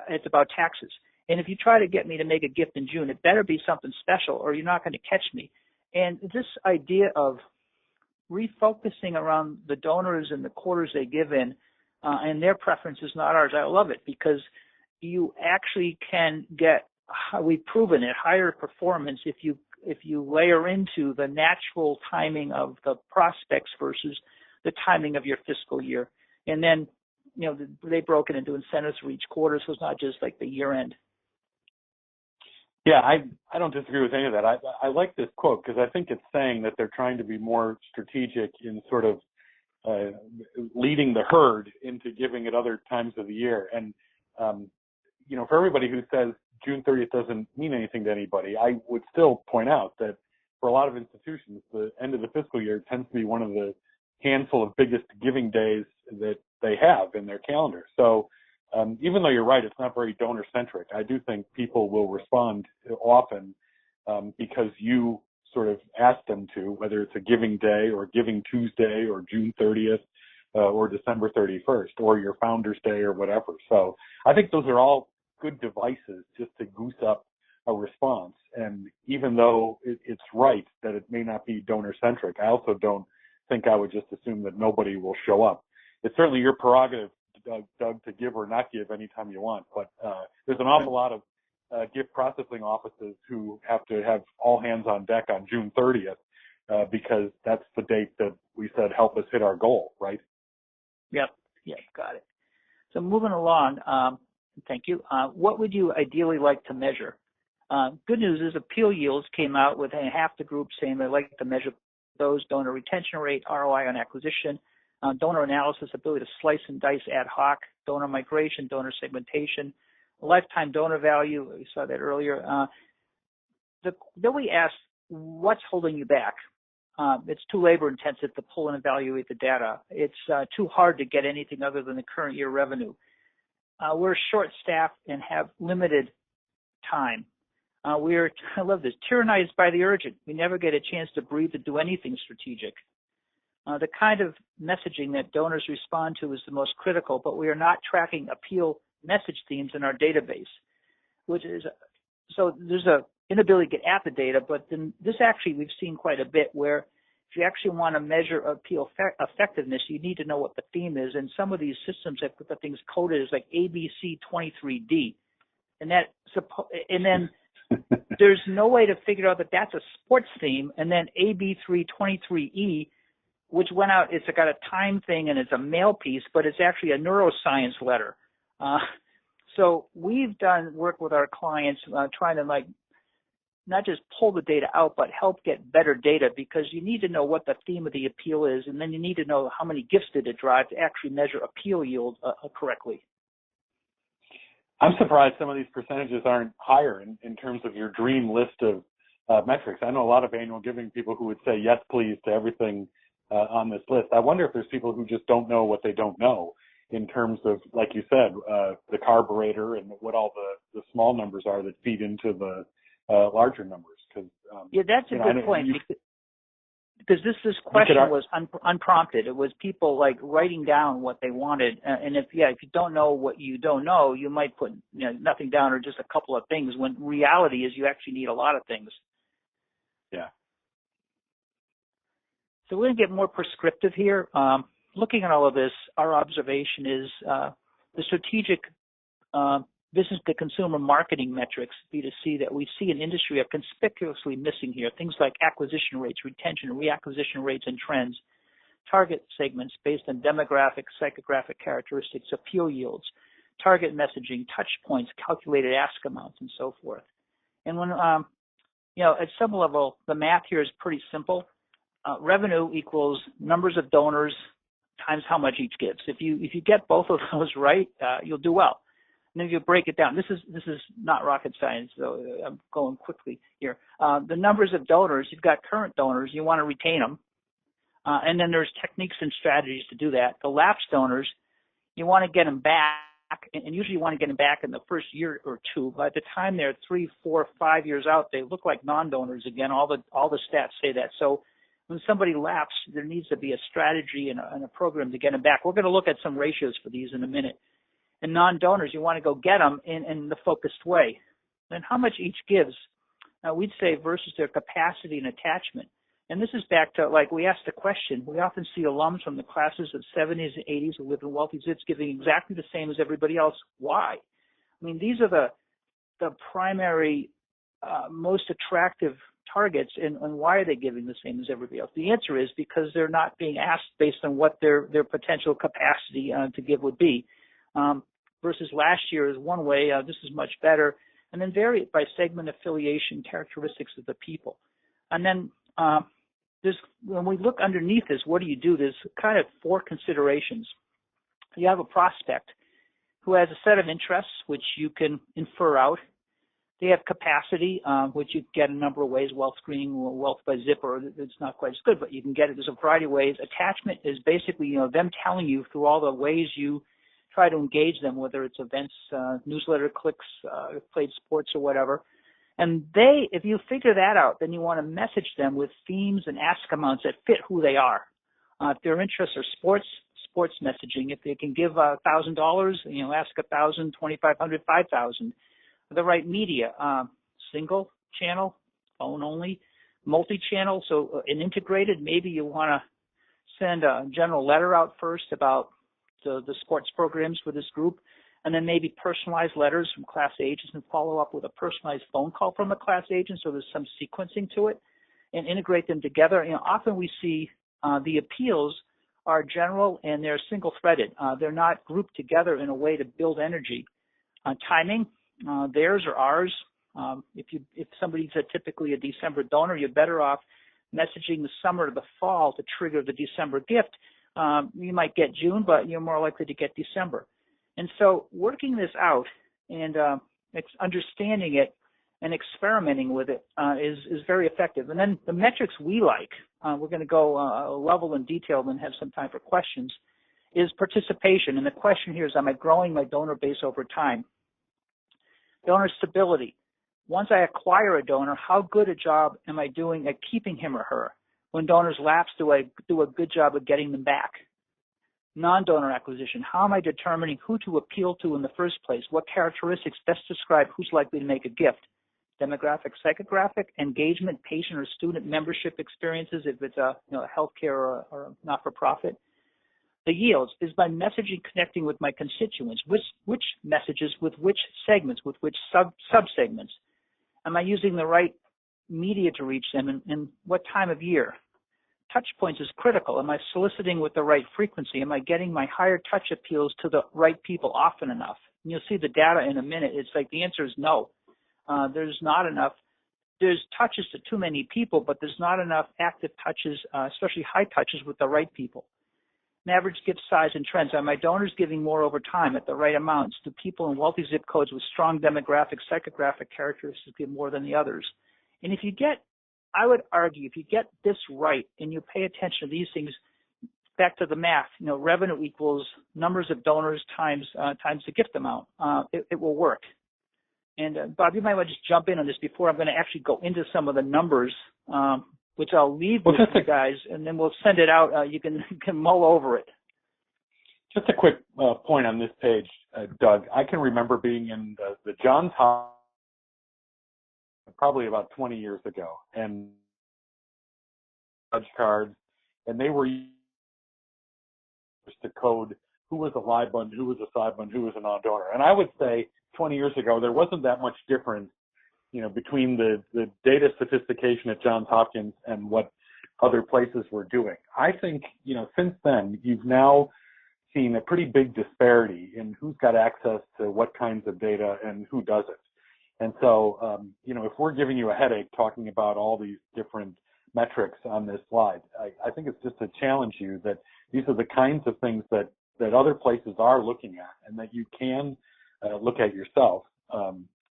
it's about taxes. And if you try to get me to make a gift in June, it better be something special or you're not going to catch me. And this idea of refocusing around the donors and the quarters they give in and their preferences, not ours, I love it because you actually can get, we've proven it, higher performance if you layer into the natural timing of the prospects versus the timing of your fiscal year. And then, they broke it into incentives for each quarter, so it's not just like the year end. Yeah, I don't disagree with any of that. I like this quote because I think it's saying that they're trying to be more strategic in sort of leading the herd into giving at other times of the year. And, for everybody who says June 30th doesn't mean anything to anybody, I would still point out that for a lot of institutions, the end of the fiscal year tends to be one of the handful of biggest giving days that they have in their calendar. So even though you're right, it's not very donor-centric, I do think people will respond often because you sort of ask them to, whether it's a giving day or Giving Tuesday or June 30th or December 31st or your Founders Day or whatever. So I think those are all good devices just to goose up a response. And even though it's right that it may not be donor-centric, I also don't think I would just assume that nobody will show up. It's certainly your prerogative, Doug, to give or not give anytime you want, but there's an awful lot of gift processing offices who have to have all hands on deck on June 30th because that's the date that we said help us hit our goal, right? Yep, got it. So moving along, thank you. What would you ideally like to measure? Good news is appeal yields came out with half the group saying they like to measure those: donor retention rate, ROI on acquisition, donor analysis, ability to slice and dice ad hoc, donor migration, donor segmentation, lifetime donor value. We saw that earlier. Then we asked, what's holding you back? It's too labor intensive to pull and evaluate the data. It's too hard to get anything other than the current year revenue. We're short-staffed and have limited time. We're, I love this, tyrannized by the urgent. We never get a chance to breathe to do anything strategic. The kind of messaging that donors respond to is the most critical, but we are not tracking appeal message themes in our database, which is, so there's a inability to get at the data, but then this actually we've seen quite a bit where if you actually want to measure appeal effectiveness, you need to know what the theme is. And some of these systems have put the things coded as like ABC23D. And then there's no way to figure out that that's a sports theme. And then AB323E, which went out, it's got a time thing and it's a mail piece, but it's actually a neuroscience letter. So we've done work with our clients trying to not just pull the data out, but help get better data, because you need to know what the theme of the appeal is, and then you need to know how many gifts did it drive to actually measure appeal yield correctly. I'm surprised some of these percentages aren't higher in terms of your dream list of metrics. I know a lot of annual giving people who would say yes, please, to everything on this list. I wonder if there's people who just don't know what they don't know in terms of, like you said, the carburetor and what all the small numbers are that feed into the larger numbers. Yeah, that's a good point. Because this question was unprompted. It was people writing down what they wanted. And if you don't know what you don't know, you might put nothing down or just a couple of things, when reality is you actually need a lot of things. Yeah. So we're going to get more prescriptive here. Looking at all of this, our observation is the strategic business-to-consumer marketing metrics, B2C, that we see in industry are conspicuously missing here. Things like acquisition rates, retention, reacquisition rates, and trends, target segments based on demographic, psychographic characteristics, appeal yields, target messaging, touch points, calculated ask amounts, and so forth. And when, at some level, the math here is pretty simple. Revenue equals numbers of donors times how much each gives. If you get both of those right, you'll do well. And then you break it down. This is not rocket science, so I'm going quickly here. The numbers of donors, you've got current donors, you want to retain them. And then there's techniques and strategies to do that. The lapsed donors, you want to get them back, and usually you want to get them back in the first year or two. By the time they're 3, 4, 5 years out, they look like non-donors again. All the stats say that. So when somebody lapses, there needs to be a strategy and a program to get them back. We're going to look at some ratios for these in a minute. And non-donors, you want to go get them in the focused way. And how much each gives, we'd say versus their capacity and attachment. And this is back to, like, we asked the question. We often see alums from the classes of 70s and 80s who live in wealthy zips giving exactly the same as everybody else. Why? I mean, these are the primary, most attractive targets, and why are they giving the same as everybody else? The answer is because they're not being asked based on what their potential capacity to give would be. Versus last year is one way, this is much better, and then vary it by segment affiliation characteristics of the people. And then when we look underneath this, what do? There's kind of 4 considerations. You have a prospect who has a set of interests, which you can infer out. They have capacity, which you get a number of ways, wealth screening, wealth by zipper. It's not quite as good, but you can get it. There's a variety of ways. Attachment is basically, them telling you through all the ways you try to engage them, whether it's events, newsletter clicks, played sports or whatever. And if you figure that out, then you want to message them with themes and ask amounts that fit who they are. If their interests are sports messaging. If they can give $1,000, ask 1,000, 2,500, 5,000. The right media, single channel, phone only, multi-channel, so an integrated. Maybe you want to send a general letter out first about the sports programs for this group, and then maybe personalized letters from class agents and follow up with a personalized phone call from a class agent, so there's some sequencing to it, and integrate them together. Often we see the appeals are general and they're single-threaded. They're not grouped together in a way to build energy. Timing, theirs or ours. If somebody's typically a December donor, you're better off messaging the summer or the fall to trigger the December gift. You might get June, but you're more likely to get December. And so working this out and understanding it and experimenting with it is very effective. And then the metrics we like, we're going to go a level in detail and have some time for questions, is participation. And the question here is, am I growing my donor base over time? Donor stability. Once I acquire a donor, how good a job am I doing at keeping him or her? When donors lapse, do I do a good job of getting them back? Non-donor acquisition. How am I determining who to appeal to in the first place? What characteristics best describe who's likely to make a gift? Demographic, psychographic, engagement, patient or student membership experiences, if it's a healthcare or a not-for-profit. The yields is by messaging connecting with my constituents. Which messages with which segments, with which sub-segments? Am I using the right media to reach them, and what time of year? Touch points is critical. Am I soliciting with the right frequency? Am I getting my higher touch appeals to the right people often enough? And you'll see the data in a minute. It's like the answer is no. There's not enough. There's touches to too many people, but there's not enough active touches, especially high touches with the right people. An average gift size and trends. Are my donors giving more over time at the right amounts? Do people in wealthy zip codes with strong demographic, psychographic characteristics give more than the others? And I would argue, if you get this right and you pay attention to these things, back to the math, revenue equals numbers of donors times the gift amount. It will work. And Bob, you might want to just jump in on this before I'm going to actually go into some of the numbers, which I'll leave with you guys, and then we'll send it out. You can mull over it. Just a quick point on this page, Doug. I can remember being in the Johns Hopkins probably about 20 years ago, and judge cards, and they were used to code who was a live bund, who was a side bund, who was a non-donor. And I would say 20 years ago, there wasn't that much difference, between the data sophistication at Johns Hopkins and what other places were doing. I think, since then, you've now seen a pretty big disparity in who's got access to what kinds of data and who doesn't. And so, if we're giving you a headache talking about all these different metrics on this slide, I think it's just to challenge you that these are the kinds of things that other places are looking at and that you can look at yourself,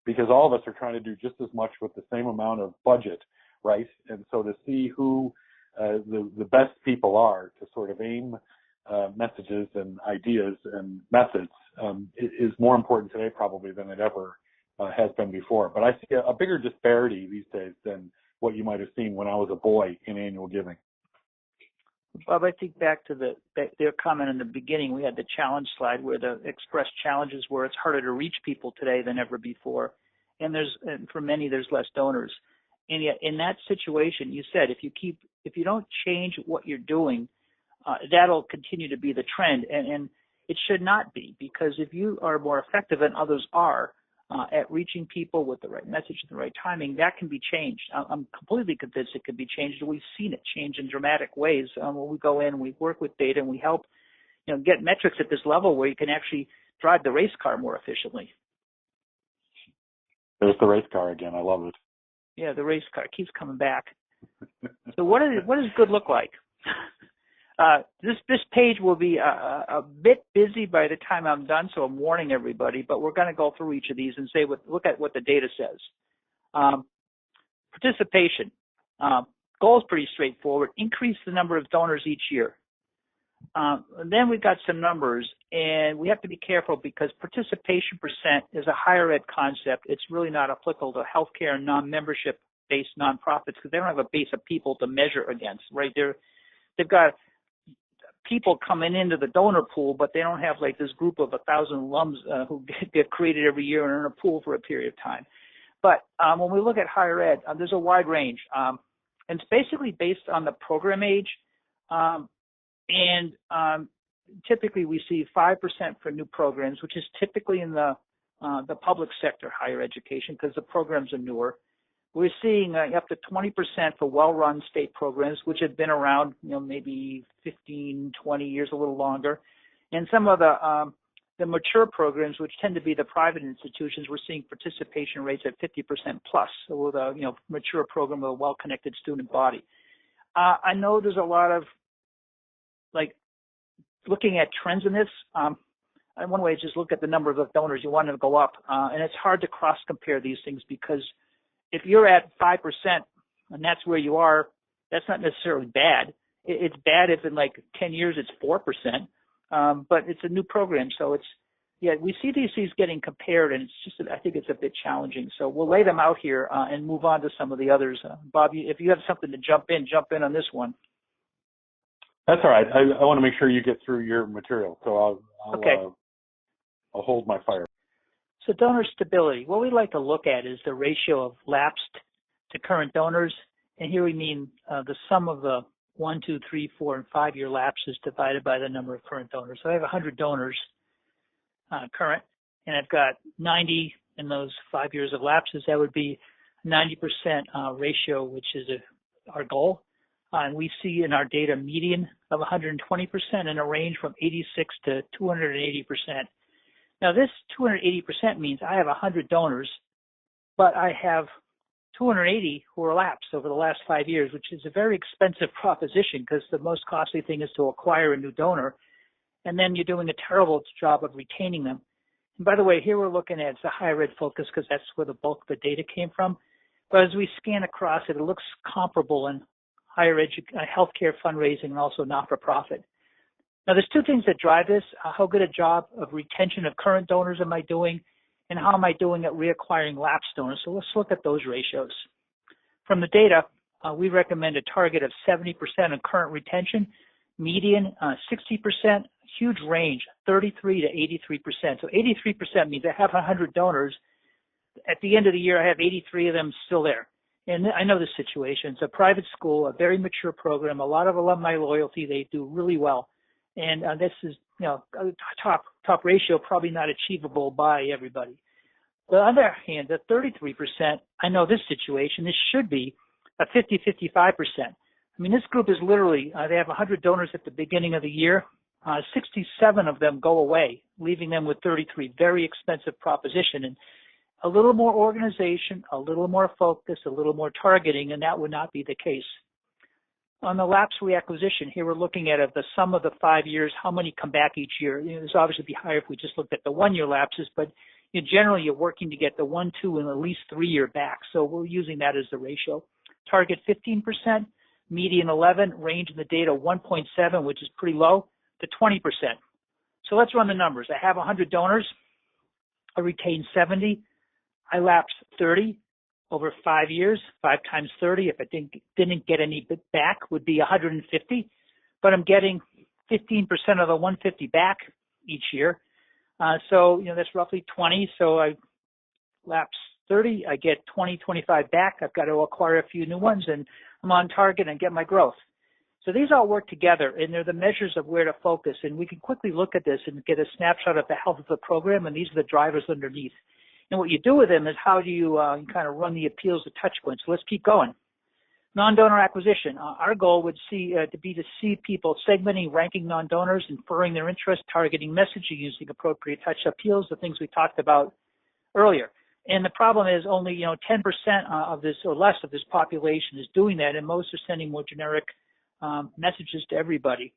because all of us are trying to do just as much with the same amount of budget, right? And so to see who the best people are to sort of aim messages and ideas and methods is more important today probably than it ever has been before. But I see a bigger disparity these days than what you might have seen when I was a boy in annual giving. Bob, I think back to their comment in the beginning. We had the challenge slide where the expressed challenges were it's harder to reach people today than ever before, and for many there's less donors. And yet in that situation, you said if you don't change what you're doing, that'll continue to be the trend, and it should not be, because if you are more effective than others are at reaching people with the right message and the right timing, that can be changed. I'm completely convinced it can be changed, and we've seen it change in dramatic ways. When we go in, we work with data, and we help get metrics at this level where you can actually drive the race car more efficiently. There's the race car again. I love it. Yeah, the race car keeps coming back. So what does good look like? This page will be a bit busy by the time I'm done, so I'm warning everybody, but we're going to go through each of these and look at what the data says. Participation. Goal is pretty straightforward. Increase the number of donors each year. And then we've got some numbers, and we have to be careful because participation percent is a higher ed concept. It's really not applicable to healthcare and non-membership based nonprofits because they don't have a base of people to measure against, right? They've got people coming into the donor pool, but they don't have like this group of 1,000 alums who get created every year and are in a pool for a period of time. But when we look at higher ed, there's a wide range. And it's basically based on the program age. Typically we see 5% for new programs, which is typically in the public sector higher education because the programs are newer. We're seeing up to 20% for well-run state programs, which have been around, maybe 15, 20 years, a little longer. And some of the mature programs, which tend to be the private institutions, we're seeing participation rates at 50% plus. So with a mature program with a well-connected student body. I know there's a lot of looking at trends in this. One way is just look at the number of donors. You want them to go up, and it's hard to cross-compare these things because if you're at 5% and that's where you are, that's not necessarily bad. It's bad if in 10 years it's 4%, but it's a new program. So we see these things getting compared, and I think it's a bit challenging. So we'll lay them out here and move on to some of the others. Bob, if you have something to jump in on this one. That's all right. I want to make sure you get through your material, so I'll hold my fire. So donor stability. What we'd like to look at is the ratio of lapsed to current donors. And here we mean the sum of the 1, 2, 3, 4, and 5-year lapses divided by the number of current donors. So I have 100 donors current, and I've got 90 in those 5 years of lapses. That would be 90% ratio, which is our goal. And we see in our data median of 120% and a range from 86 to 280%. Now, this 280% means I have 100 donors, but I have 280 who are lapsed over the last 5 years, which is a very expensive proposition because the most costly thing is to acquire a new donor, and then you're doing a terrible job of retaining them. And by the way, here we're looking at the higher ed focus because that's where the bulk of the data came from. But as we scan across it, it looks comparable in higher healthcare fundraising and also not-for-profit. Now, there's two things that drive this. How good a job of retention of current donors am I doing, and how am I doing at reacquiring lapsed donors? So let's look at those ratios. From the data, we recommend a target of 70% of current retention, median 60%, huge range, 33 to 83%. So 83% means I have 100 donors. At the end of the year, I have 83 of them still there. And I know this situation. It's a private school, a very mature program, a lot of alumni loyalty. They do really well. And this is, a top ratio, probably not achievable by everybody. On the other hand, the 33%, I know this situation, this should be a 50-55%. I mean, this group is literally, they have 100 donors at the beginning of the year. 67 of them go away, leaving them with 33. Very expensive proposition. And a little more organization, a little more focus, a little more targeting, and that would not be the case. On the lapse reacquisition, here we're looking at the sum of the 5 years, how many come back each year. This obviously be higher if we just looked at the 1-year lapses, but generally you're working to get the 1, 2, and at least 3-year back. So we're using that as the ratio. Target 15%, median 11, range in the data 1.7, which is pretty low, to 20%. So let's run the numbers. I have 100 donors. I retain 70. I lapse 30 over 5 years. 5 times 30, if I didn't get any back, would be 150. but I'm getting 15% of the 150 back each year. So, that's roughly 20. So I lapse 30, I get 20, 25 back. I've got to acquire a few new ones, and I'm on target and get my growth. So these all work together, and they're the measures of where to focus. And we can quickly look at this and get a snapshot of the health of the program, and these are the drivers underneath. And what you do with them is how do you kind of run the appeals to touch points. So let's keep going. Non-donor acquisition. Our goal would be to see people segmenting, ranking non-donors, inferring their interest, targeting messaging using appropriate touch appeals, the things we talked about earlier. And the problem is only 10% of this or less of this population is doing that, and most are sending more generic messages to everybody.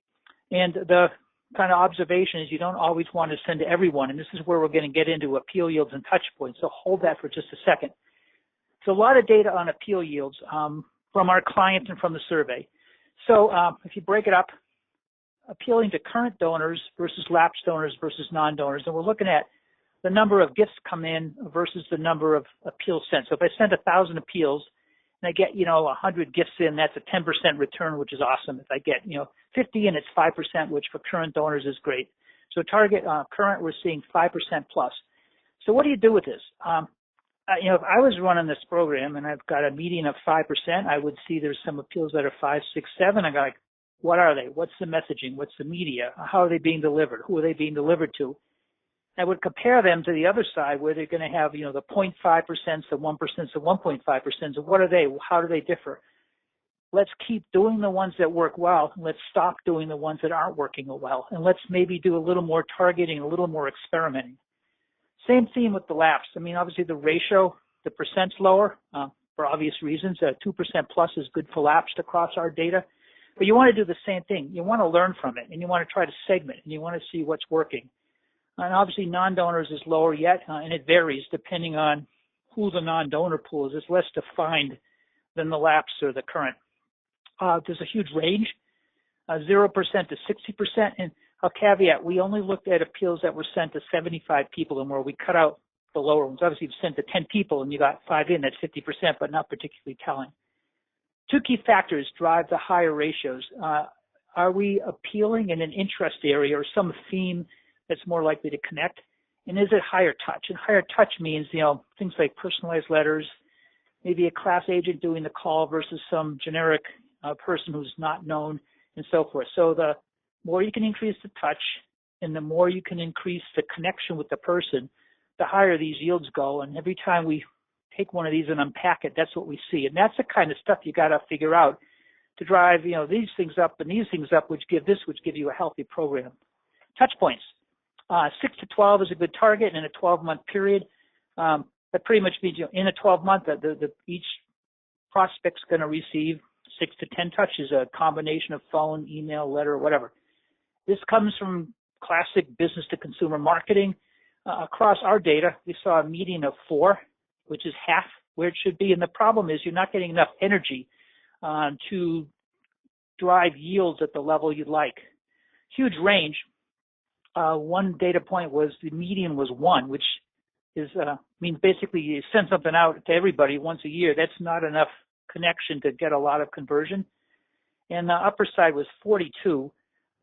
And the kind of observation is you don't always want to send to everyone, and this is where we're going to get into appeal yields and touch points. So hold that for just a second. So a lot of data on appeal yields from our clients and from the survey. So if you break it up, appealing to current donors versus lapsed donors versus non-donors, and we're looking at the number of gifts come in versus the number of appeals sent. So if I send 1,000 appeals and I get, 100 gifts in, that's a 10% return, which is awesome. If I get, 50 in, it's 5%, which for current donors is great. So target current, we're seeing 5% plus. So what do you do with this? If I was running this program and I've got a median of 5%, I would see there's some appeals that are 5, 6, 7. I go like, what are they? What's the messaging? What's the media? How are they being delivered? Who are they being delivered to? I would compare them to the other side where they're going to have, the 0.5%, the 1%, the 1.5%. So what are they? How do they differ? Let's keep doing the ones that work well. And let's stop doing the ones that aren't working well. And let's maybe do a little more targeting, a little more experimenting. Same theme with the lapse. Obviously the ratio, the percent's lower for obvious reasons. 2% plus is good for lapsed across our data. But you want to do the same thing. You want to learn from it, and you want to try to segment, and you want to see what's working. And obviously non-donors is lower yet, and it varies depending on who the non-donor pool is. It's less defined than the lapse or the current. There's a huge range, 0% to 60%. And a caveat, we only looked at appeals that were sent to 75 people and more. We cut out the lower ones. Obviously, if you sent to 10 people and you got 5 in, that's 50%, but not particularly telling. Two key factors drive the higher ratios. Are we appealing in an interest area or some theme that's more likely to connect? And is it higher touch? And higher touch means, things like personalized letters, maybe a class agent doing the call versus some generic person who's not known, and so forth. So the more you can increase the touch and the more you can increase the connection with the person, the higher these yields go. And every time we take one of these and unpack it, that's what we see. And that's the kind of stuff you got to figure out to drive, these things up and these things up, which give you a healthy program. Touch points. 6 to 12 is a good target in a 12-month period. That pretty much means, in a 12-month, each prospect's going to receive 6 to 10 touches, a combination of phone, email, letter, whatever. This comes from classic business-to-consumer marketing. Across our data, we saw a median of 4, which is half where it should be. And the problem is you're not getting enough energy to drive yields at the level you'd like. Huge range. One data point was the median was 1, which is means basically you send something out to everybody once a year. That's not enough connection to get a lot of conversion. And the upper side was 42.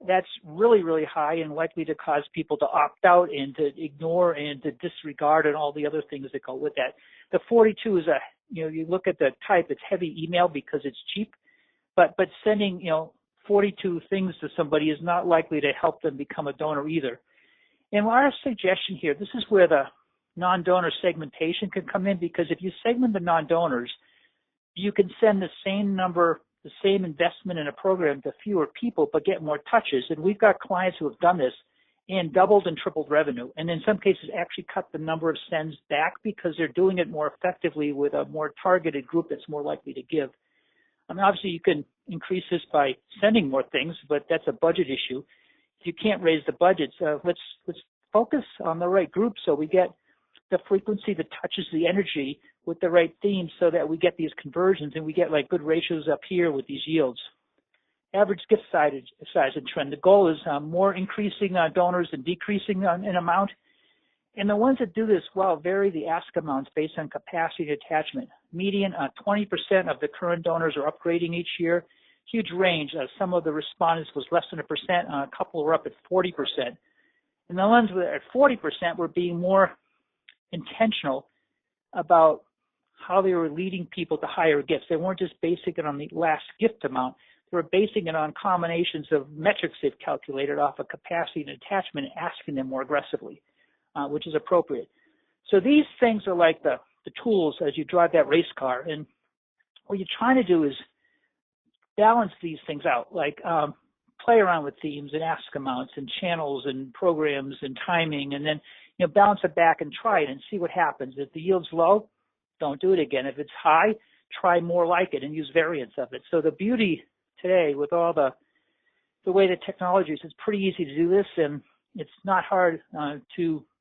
That's really, really high and likely to cause people to opt out and to ignore and to disregard and all the other things that go with that. The 42 is you look at the type, it's heavy email because it's cheap, but sending, 42 things to somebody is not likely to help them become a donor either. And our suggestion here, this is where the non-donor segmentation can come in, because if you segment the non-donors, you can send the same investment in a program to fewer people, but get more touches. And we've got clients who have done this and doubled and tripled revenue. And in some cases actually cut the number of sends back because they're doing it more effectively with a more targeted group that's more likely to give. Obviously you can increase this by sending more things, but that's a budget issue. If you can't raise the budget, so let's focus on the right group so we get the frequency that touches the energy with the right theme so that we get these conversions and we get like good ratios up here with these yields. Average gift size and trend. The goal is more increasing donors and decreasing in amount. And the ones that do this well vary the ask amounts based on capacity attachment. Median, 20% of the current donors are upgrading each year. huge range. Some of the respondents was less than 1%, a couple were up at 40%. And the ones at 40% were being more intentional about how they were leading people to higher gifts. They weren't just basing it on the last gift amount. They were basing it on combinations of metrics they've calculated off of capacity and attachment and asking them more aggressively, which is appropriate. So these things are like the tools as you drive that race car. And what you're trying to do is balance these things out, like play around with themes and ask amounts and channels and programs and timing, and then balance it back and try it and see what happens. If the yield's low, don't do it again. If it's high, try more like it and use variants of it. So the beauty today with all the way the technology is, it's pretty easy to do this, and it's not hard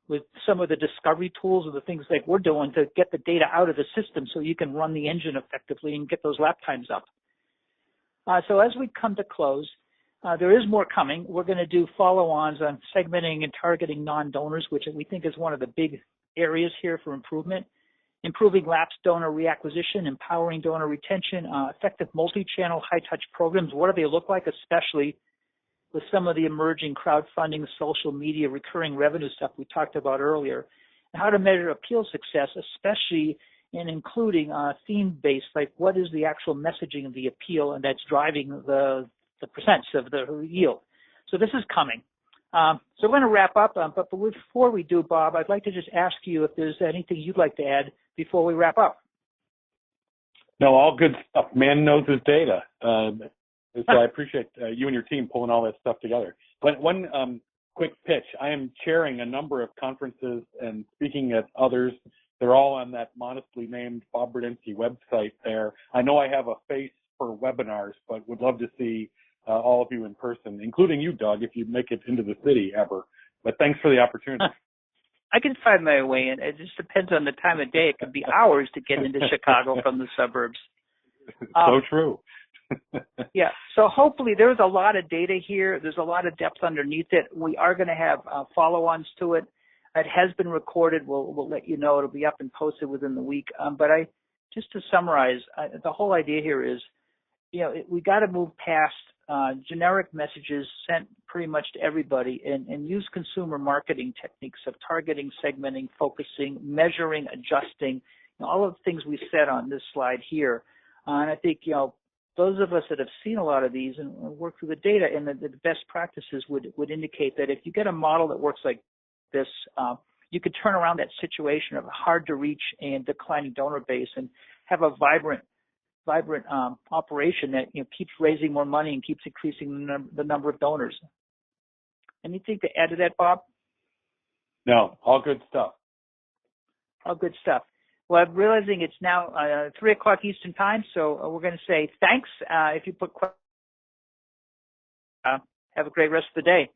with some of the discovery tools or the things like we're doing to get the data out of the system so you can run the engine effectively and get those lap times up. So as we come to close, there is more coming. We're going to do follow-ons on segmenting and targeting non-donors, which we think is one of the big areas here for improvement. Improving lapsed donor reacquisition, empowering donor retention, effective multi-channel high-touch programs. What do they look like, especially with some of the emerging crowdfunding, social media, recurring revenue stuff we talked about earlier? And how to measure appeal success, especially in including theme-based, like what is the actual messaging of the appeal, and that's driving the percents of the yield. So this is coming. So we're going to wrap up, but before we do, Bob, I'd like to just ask you if there's anything you'd like to add before we wrap up. No, all good stuff. Man knows his data. So I appreciate you and your team pulling all that stuff together. But one quick pitch. I am chairing a number of conferences and speaking at others. They're all on that modestly named Bob Brudzinski website there. I know I have a face for webinars, but would love to see all of you in person, including you, Doug, if you make it into the city ever. But thanks for the opportunity. I can find my way in. It just depends on the time of day. It could be hours to get into Chicago from the suburbs. So true. Yeah. So hopefully there's a lot of data here. There's a lot of depth underneath it. We are going to have follow-ons to it. It has been recorded. We'll let you know. It'll be up and posted within the week. But just to summarize, the whole idea here is, we got to move past generic messages sent pretty much to everybody and use consumer marketing techniques of targeting, segmenting, focusing, measuring, adjusting, all of the things we said on this slide here. And I think, those of us that have seen a lot of these and worked through the data and the best practices would indicate that if you get a model that works like this, you could turn around that situation of a hard to reach and declining donor base and have a vibrant operation that keeps raising more money and keeps increasing the number of donors. Anything to add to that, Bob? No, all good stuff. All good stuff. Well, I'm realizing it's now 3 o'clock Eastern time, so we're going to say thanks. If you put questions, have a great rest of the day.